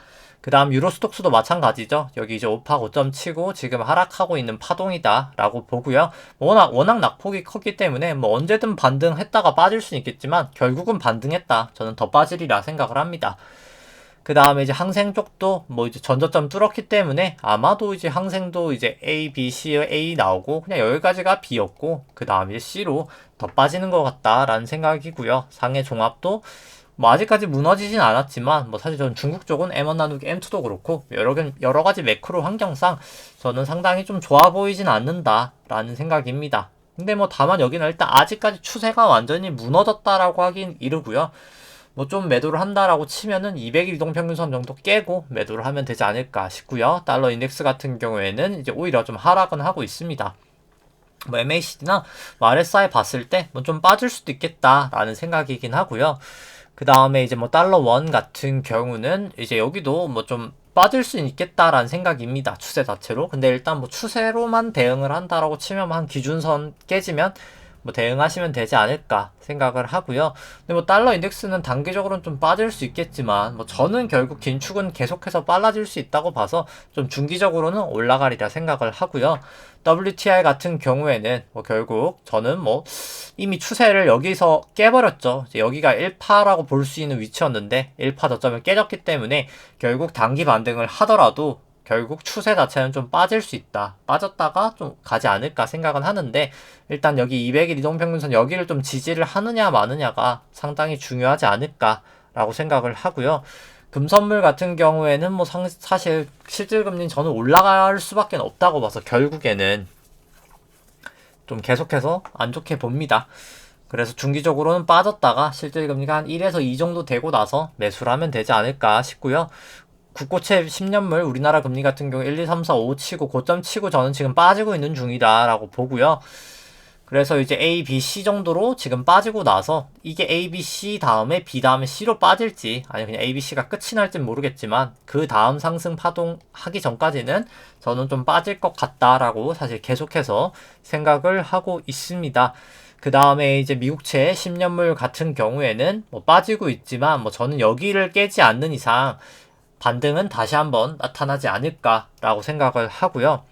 그 다음 유로스톡스도 마찬가지죠. 여기 이제 5파 고점 치고 지금 하락하고 있는 파동이다 라고 보고요. 워낙 낙폭이 컸기 때문에 뭐 언제든 반등했다가 빠질 수는 있겠지만 결국은 반등했다. 저는 더 빠지리라 생각을 합니다. 그 다음에 이제 항생 쪽도 뭐 이제 전저점 뚫었기 때문에 아마도 이제 항생도 이제 A, B, C의 A 나오고 그냥 여기까지가 B였고 그 다음에 이제 C로 더 빠지는 것 같다라는 생각이고요. 상해 종합도 뭐 아직까지 무너지진 않았지만 뭐 사실 저는 중국 쪽은 M1 나누기 M2도 그렇고 여러 가지 매크로 환경상 저는 상당히 좀 좋아 보이진 않는다라는 생각입니다. 근데 뭐 다만 여기는 일단 아직까지 추세가 완전히 무너졌다라고 하긴 이르고요. 뭐 좀 매도를 한다라고 치면은 200일 이동평균선 정도 깨고 매도를 하면 되지 않을까 싶고요. 달러 인덱스 같은 경우에는 이제 오히려 좀 하락은 하고 있습니다. 뭐 MACD나 뭐 RSI 봤을 때 뭐 좀 빠질 수도 있겠다라는 생각이긴 하고요. 그 다음에 이제 뭐 달러 원 같은 경우는 이제 여기도 뭐 좀 빠질 수 있겠다라는 생각입니다. 추세 자체로. 근데 일단 뭐 추세로만 대응을 한다라고 치면 한 기준선 깨지면 뭐 대응하시면 되지 않을까 생각을 하고요. 근데 뭐 달러 인덱스는 단기적으로는 좀 빠질 수 있겠지만 뭐 저는 결국 긴축은 계속해서 빨라질 수 있다고 봐서 좀 중기적으로는 올라가리라 생각을 하고요. WTI 같은 경우에는 뭐 결국 저는 뭐 이미 추세를 여기서 깨버렸죠. 이제 여기가 1파라고 볼 수 있는 위치였는데 1파 저점을 깨졌기 때문에 결국 단기 반등을 하더라도 결국 추세 자체는 좀 빠질 수 있다. 빠졌다가 좀 가지 않을까 생각은 하는데 일단 여기 200일 이동평균선 여기를 좀 지지를 하느냐 마느냐가 상당히 중요하지 않을까라고 생각을 하고요. 금선물 같은 경우에는 뭐 사실 실질금리는 저는 올라갈 수밖에 없다고 봐서 결국에는 좀 계속해서 안 좋게 봅니다. 그래서 중기적으로는 빠졌다가 실질금리가 한 1에서 2 정도 되고 나서 매수를 하면 되지 않을까 싶고요. 국고채 10년물 우리나라 금리 같은 경우 1, 2, 3, 4, 5 치고 고점 치고 저는 지금 빠지고 있는 중이다 라고 보고요. 그래서 이제 A, B, C 정도로 지금 빠지고 나서 이게 A, B, C 다음에 B 다음에 C로 빠질지 아니면 그냥 A, B, C가 끝이 날진 모르겠지만 그 다음 상승 파동 하기 전까지는 저는 좀 빠질 것 같다라고 사실 계속해서 생각을 하고 있습니다. 그 다음에 이제 미국채 10년물 같은 경우에는 뭐 빠지고 있지만 뭐 저는 여기를 깨지 않는 이상 반등은 다시 한번 나타나지 않을까라고 생각을 하고요.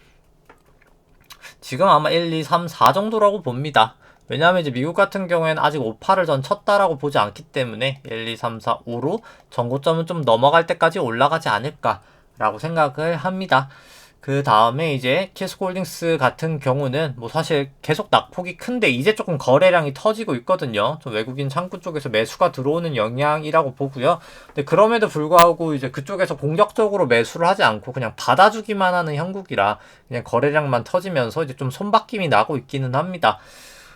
지금 아마 1, 2, 3, 4 정도라고 봅니다. 왜냐하면 이제 미국 같은 경우에는 아직 5파를 전 쳤다라고 보지 않기 때문에 1, 2, 3, 4, 5로 전고점은 좀 넘어갈 때까지 올라가지 않을까라고 생각을 합니다. 그 다음에 이제 키스홀딩스 같은 경우는 뭐 사실 계속 낙폭이 큰데 이제 조금 거래량이 터지고 있거든요. 좀 외국인 창구 쪽에서 매수가 들어오는 영향이라고 보고요. 근데 그럼에도 불구하고 이제 그쪽에서 공격적으로 매수를 하지 않고 그냥 받아주기만 하는 형국이라 그냥 거래량만 터지면서 이제 좀 손바뀜이 나고 있기는 합니다.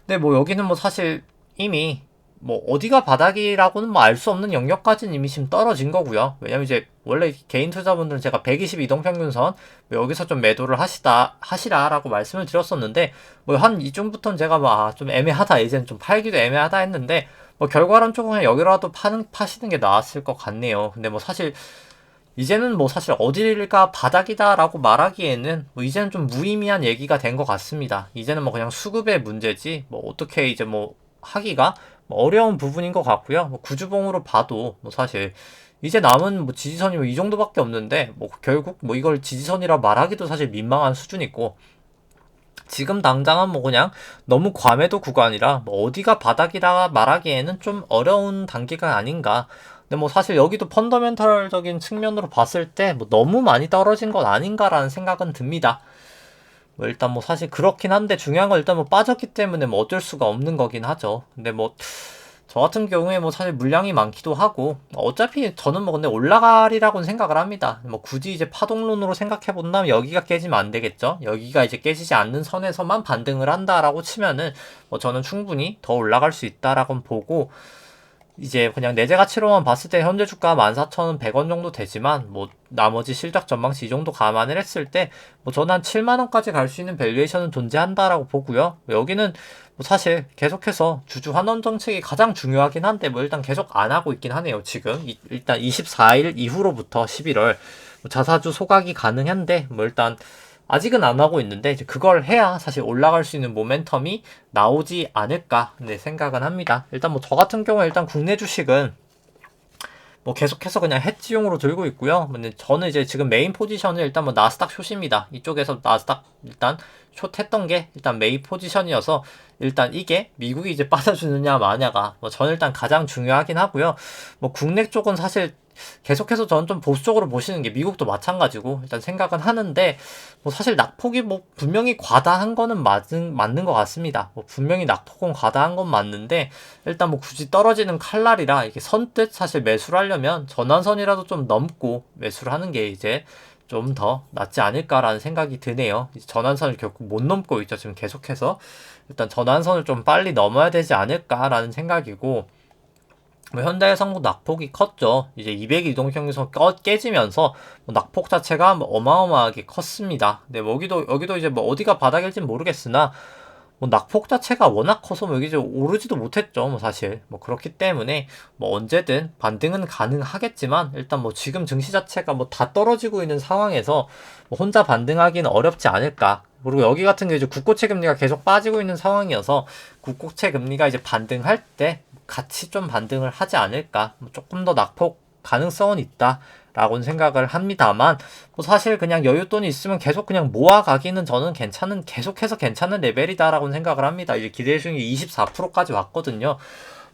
근데 뭐 여기는 뭐 사실 이미 뭐 어디가 바닥이라고는 뭐 알 수 없는 영역까지는 이미 지금 떨어진 거고요. 왜냐면 이제 원래 개인 투자분들은 제가 120 이동평균선 여기서 좀 매도를 하시라라고 말씀을 드렸었는데 뭐 한 이쯤부터는 제가 뭐 좀 애매하다 이제는 좀 팔기도 애매하다 했는데 뭐 결과론 조금 그냥 여기라도 파시는 게 나았을 것 같네요. 근데 뭐 사실 이제는 뭐 사실 어디가 바닥이다라고 말하기에는 뭐 이제는 좀 무의미한 얘기가 된 것 같습니다. 이제는 뭐 그냥 수급의 문제지 뭐 어떻게 이제 뭐 하기가 뭐 어려운 부분인 것 같고요. 뭐 구주봉으로 봐도 뭐 사실 이제 남은 뭐 지지선이 뭐 이 정도밖에 없는데 뭐 결국 뭐 이걸 지지선이라 말하기도 사실 민망한 수준이고 지금 당장은 뭐 그냥 너무 과매도 구간이라 뭐 어디가 바닥이라 말하기에는 좀 어려운 단계가 아닌가. 근데 뭐 사실 여기도 펀더멘털적인 측면으로 봤을 때 뭐 너무 많이 떨어진 건 아닌가라는 생각은 듭니다. 뭐 일단 뭐 사실 그렇긴 한데 중요한 건 일단 뭐 빠졌기 때문에 뭐 어쩔 수가 없는 거긴 하죠. 근데 뭐 저 같은 경우에 뭐 사실 물량이 많기도 하고 어차피 저는 뭐 근데 올라가리라고는 생각을 합니다. 뭐 굳이 이제 파동론으로 생각해 본다면 여기가 깨지면 안 되겠죠. 여기가 이제 깨지지 않는 선에서만 반등을 한다라고 치면은 뭐 저는 충분히 더 올라갈 수 있다라고 보고 이제 그냥 내재 가치로만 봤을 때 현재 주가 14,100원 정도 되지만 뭐 나머지 실적 전망치 이 정도 감안을 했을 때 뭐 저는 한 7만원까지 갈 수 있는 밸류에이션은 존재한다라고 보고요. 여기는 뭐 사실 계속해서 주주 환원 정책이 가장 중요하긴 한데 뭐 일단 계속 안 하고 있긴 하네요. 지금 일단 24일 이후로부터 11월 뭐 자사주 소각이 가능한데 뭐 일단 아직은 안 하고 있는데 이제 그걸 해야 사실 올라갈 수 있는 모멘텀이 나오지 않을까 네, 생각은 합니다. 일단 뭐 저 같은 경우에 일단 국내 주식은 뭐 계속해서 그냥 해지용으로 들고 있고요. 근데 저는 이제 지금 메인 포지션은 일단 뭐 나스닥 숏입니다. 이쪽에서 나스닥 일단 숏 했던 게 일단 메인 포지션이어서 일단 이게 미국이 이제 빠져주느냐 마냐가 뭐 저는 일단 가장 중요하긴 하고요. 뭐 국내 쪽은 사실 계속해서 저는 좀 보수적으로 보시는 게 미국도 마찬가지고 일단 생각은 하는데 뭐 사실 낙폭이 뭐 분명히 과다한 거는 맞는 것 같습니다. 뭐 분명히 낙폭은 과다한 건 맞는데 일단 뭐 굳이 떨어지는 칼날이라 이게 선뜻 사실 매수를 하려면 전환선이라도 좀 넘고 매수를 하는 게 이제 좀 더 낫지 않을까라는 생각이 드네요. 전환선을 결국 못 넘고 있죠. 지금 계속해서 일단 전환선을 좀 빨리 넘어야 되지 않을까라는 생각이고 뭐 현대해상도 낙폭이 컸죠. 이제 200 이동평균선 깨지면서 뭐 낙폭 자체가 뭐 어마어마하게 컸습니다. 근데 뭐 여기도 이제 뭐 어디가 바닥일진 모르겠으나 뭐 낙폭 자체가 워낙 커서 뭐 여기 이제 오르지도 못했죠. 뭐 사실 뭐 그렇기 때문에 뭐 언제든 반등은 가능하겠지만 일단 뭐 지금 증시 자체가 뭐 다 떨어지고 있는 상황에서 뭐 혼자 반등하기는 어렵지 않을까. 그리고 여기 같은 경우 이제 국고채 금리가 계속 빠지고 있는 상황이어서 국고채 금리가 이제 반등할 때 같이 좀 반등을 하지 않을까. 뭐 조금 더 낙폭 가능성은 있다. 라고는 생각을 합니다만 뭐 사실 그냥 여윳돈이 있으면 계속 그냥 모아가기는 저는 계속해서 괜찮은 레벨이다라고 생각을 합니다. 이제 기대 수익률이 24%까지 왔거든요.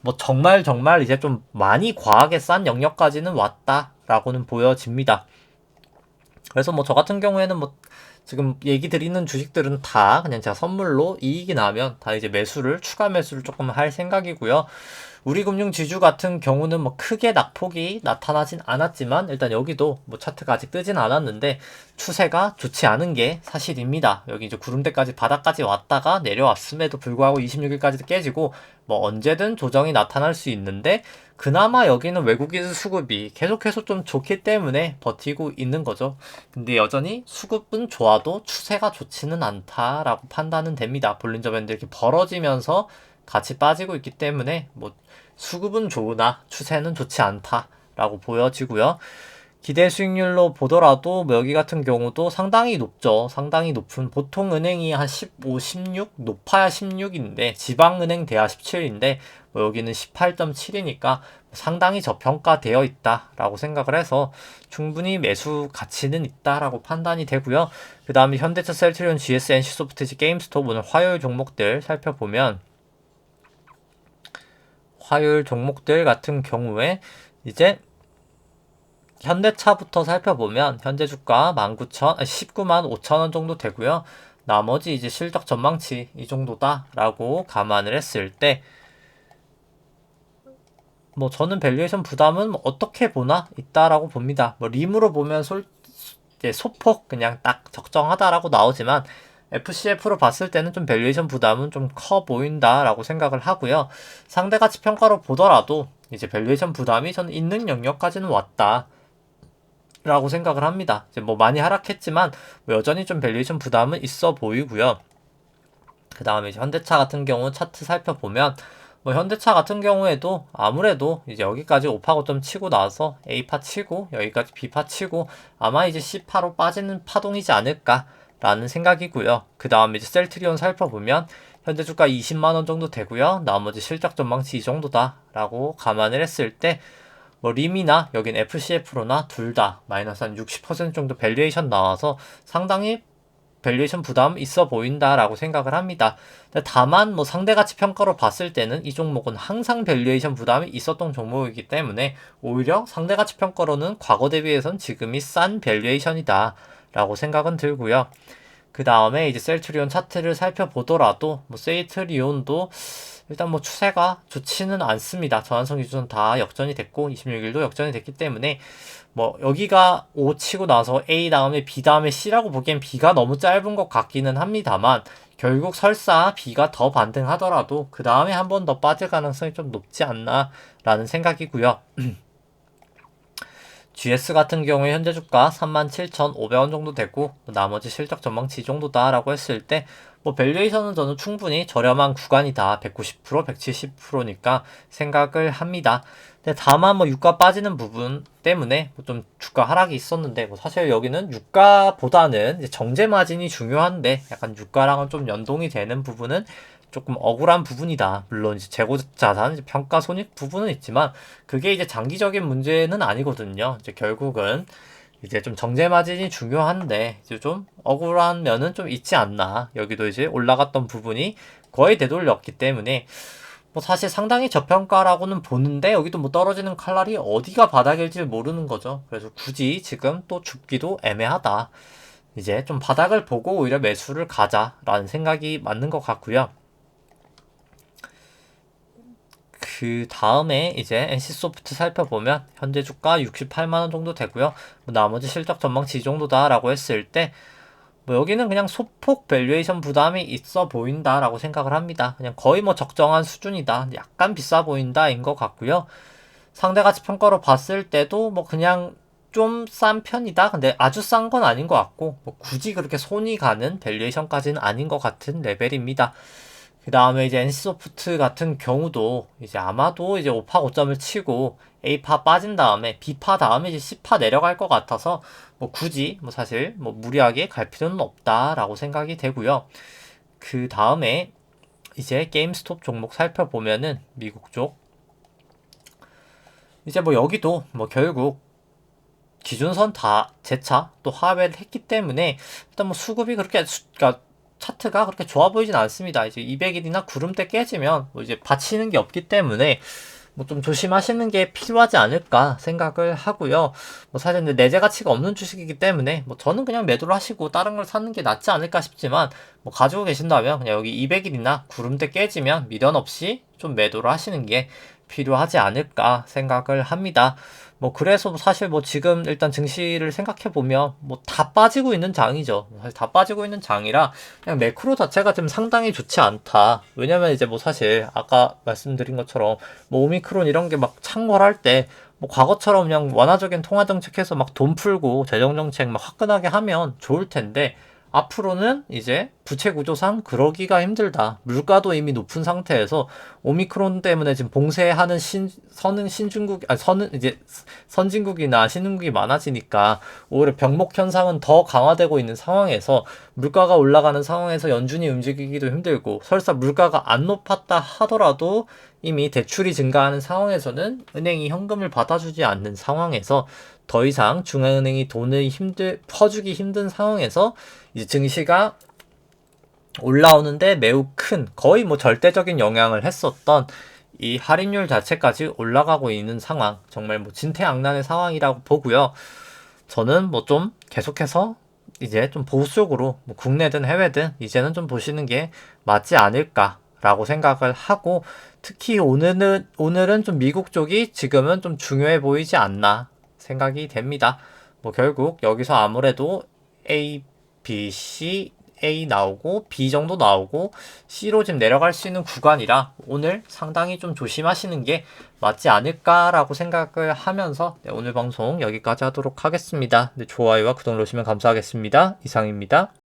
뭐 정말 이제 좀 많이 과하게 싼 영역까지는 왔다라고는 보여집니다. 그래서 뭐 저 같은 경우에는 뭐 지금 얘기 드리는 주식들은 다 그냥 제가 선물로 이익이 나면 다 이제 추가 매수를 조금 할 생각이고요. 우리금융 지주 같은 경우는 뭐 크게 낙폭이 나타나진 않았지만 일단 여기도 뭐 차트가 아직 뜨진 않았는데 추세가 좋지 않은 게 사실입니다. 여기 이제 구름대까지 바닥까지 왔다가 내려왔음에도 불구하고 26일까지도 깨지고 뭐 언제든 조정이 나타날 수 있는데 그나마 여기는 외국인 수급이 계속해서 좀 좋기 때문에 버티고 있는 거죠. 근데 여전히 수급은 좋아도 추세가 좋지는 않다라고 판단은 됩니다. 볼린저 밴드 이렇게 벌어지면서 같이 빠지고 있기 때문에 뭐 수급은 좋으나 추세는 좋지 않다라고 보여지고요. 기대 수익률로 보더라도 뭐 여기 같은 경우도 상당히 높죠. 상당히 높은 보통 은행이 한 15, 16 높아야 16인데 지방은행 대하 17인데 뭐 여기는 18.7이니까 상당히 저평가되어 있다라고 생각을 해서 충분히 매수 가치는 있다라고 판단이 되고요. 그 다음에 현대차, 셀트리온, GS, NC소프트, 게임스톱 오늘 화요일 종목들 살펴보면 화요일 종목들 같은 경우에 이제 현대차부터 살펴보면 현재 주가 19만 5천원 정도 되고요. 나머지 이제 실적 전망치 이 정도다라고 감안을 했을 때 뭐 저는 밸류에이션 부담은 뭐 어떻게 보나 있다라고 봅니다. 뭐 림으로 보면 소폭 그냥 딱 적정하다라고 나오지만 FCF로 봤을 때는 좀 밸류에이션 부담은 좀 커 보인다라고 생각을 하고요. 상대가치 평가로 보더라도 이제 밸류에이션 부담이 저는 있는 영역까지는 왔다. 라고 생각을 합니다. 이제 뭐 많이 하락했지만 뭐 여전히 좀 밸류에이션 부담은 있어 보이고요. 그 다음에 이제 현대차 같은 경우 차트 살펴보면 뭐 현대차 같은 경우에도 아무래도 이제 여기까지 5파고 치고 나서 A파 치고 여기까지 B파 치고 아마 이제 C파로 빠지는 파동이지 않을까 라는 생각이고요. 그 다음에 이제 셀트리온 살펴보면 현재 주가 20만원 정도 되고요. 나머지 실적 전망치 이 정도다 라고 감안을 했을 때 뭐 림이나 여긴 FCF로나 둘 다 마이너스 한 60% 정도 밸류에이션 나와서 상당히 밸류에이션 부담 있어 보인다라고 생각을 합니다. 다만 뭐 상대가치 평가로 봤을 때는 이 종목은 항상 밸류에이션 부담이 있었던 종목이기 때문에 오히려 상대가치 평가로는 과거 대비해선 지금이 싼 밸류에이션이다 라고 생각은 들고요. 그 다음에 이제 셀트리온 차트를 살펴보더라도 뭐 셀트리온도 일단 뭐 추세가 좋지는 않습니다. 전환선 기준은 다 역전이 됐고 26일도 역전이 됐기 때문에 뭐 여기가 O 치고 나서 A 다음에 B 다음에 C라고 보기엔 B가 너무 짧은 것 같기는 합니다만 결국 설사 B가 더 반등하더라도 그 다음에 한 번 더 빠질 가능성이 좀 높지 않나 라는 생각이고요. GS 같은 경우에 현재 주가 37,500원 정도 되고 나머지 실적 전망치 이 정도다 라고 했을 때 뭐 밸류에이션은 저는 충분히 저렴한 구간이다. 190%, 170%니까 생각을 합니다. 근데 다만 뭐 유가 빠지는 부분 때문에 뭐좀 주가 하락이 있었는데 뭐 사실 여기는 유가보다는 이제 정제 마진이 중요한데 약간 유가랑은 좀 연동이 되는 부분은 조금 억울한 부분이다. 물론 이제 재고 자산 평가 손익 부분은 있지만 그게 이제 장기적인 문제는 아니거든요. 이제 결국은 이제 좀 정제 마진이 중요한데 이제 좀 억울한 면은 좀 있지 않나. 여기도 이제 올라갔던 부분이 거의 되돌렸기 때문에 뭐 사실 상당히 저평가라고는 보는데 여기도 뭐 떨어지는 칼날이 어디가 바닥일지 모르는 거죠. 그래서 굳이 지금 또 줍기도 애매하다. 이제 좀 바닥을 보고 오히려 매수를 가자라는 생각이 맞는 것 같고요. 그 다음에 이제 NC소프트 살펴보면 현재 주가 68만원 정도 되고요. 뭐 나머지 실적 전망치 이 정도다라고 했을 때 뭐 여기는 그냥 소폭 밸류에이션 부담이 있어 보인다라고 생각을 합니다. 그냥 거의 뭐 적정한 수준이다. 약간 비싸 보인다인 것 같고요. 상대가치 평가로 봤을 때도 뭐 그냥 좀 싼 편이다. 근데 아주 싼 건 아닌 것 같고 뭐 굳이 그렇게 손이 가는 밸류에이션까지는 아닌 것 같은 레벨입니다. 그 다음에 이제 NC소프트 같은 경우도 이제 아마도 이제 5파 고점을 치고 A파 빠진 다음에 B파 다음에 이제 C파 내려갈 것 같아서 뭐 굳이 뭐 사실 뭐 무리하게 갈 필요는 없다라고 생각이 되고요. 그 다음에 이제 게임스톱 종목 살펴보면은 미국 쪽 이제 뭐 여기도 뭐 결국 기준선 다 재차 또 하회를 했기 때문에 일단 뭐 수급이 그렇게 그러니까 차트가 그렇게 좋아 보이진 않습니다. 이제 200일이나 구름대 깨지면 뭐 이제 받치는 게 없기 때문에 뭐 좀 조심하시는 게 필요하지 않을까 생각을 하고요. 뭐 사실 근데 내재 가치가 없는 주식이기 때문에 뭐 저는 그냥 매도를 하시고 다른 걸 사는 게 낫지 않을까 싶지만 뭐 가지고 계신다면 그냥 여기 200일이나 구름대 깨지면 미련 없이 좀 매도를 하시는 게 필요하지 않을까 생각을 합니다. 뭐 그래서 사실 뭐 지금 일단 증시를 생각해 보면 뭐 다 빠지고 있는 장이죠. 사실 다 빠지고 있는 장이라 그냥 매크로 자체가 좀 상당히 좋지 않다. 왜냐면 이제 뭐 사실 아까 말씀드린 것처럼 뭐 오미크론 이런 게 막 창궐할 때 뭐 과거처럼 그냥 완화적인 통화 정책해서 막 돈 풀고 재정 정책 막 화끈하게 하면 좋을 텐데 앞으로는 이제 부채 구조상 그러기가 힘들다. 물가도 이미 높은 상태에서 오미크론 때문에 지금 봉쇄하는 선진국이나 신흥국이 많아지니까 오히려 병목 현상은 더 강화되고 있는 상황에서 물가가 올라가는 상황에서 연준이 움직이기도 힘들고 설사 물가가 안 높았다 하더라도 이미 대출이 증가하는 상황에서는 은행이 현금을 받아주지 않는 상황에서 더 이상 중앙은행이 돈을 퍼주기 힘든 상황에서 이제 증시가 올라오는데 매우 큰 거의 뭐 절대적인 영향을 했었던 이 할인율 자체까지 올라가고 있는 상황 정말 뭐 진퇴양난의 상황이라고 보고요. 저는 뭐 좀 계속해서 이제 좀 보수적으로 뭐 국내든 해외든 이제는 좀 보시는 게 맞지 않을까라고 생각을 하고 특히 오늘은 좀 미국 쪽이 지금은 좀 중요해 보이지 않나 생각이 됩니다. 뭐 결국 여기서 아무래도 A, B, C, A 나오고 B 정도 나오고 C로 지금 내려갈 수 있는 구간이라 오늘 상당히 좀 조심하시는 게 맞지 않을까라고 생각을 하면서 오늘 방송 여기까지 하도록 하겠습니다. 좋아요와 구독 누르시면 감사하겠습니다. 이상입니다.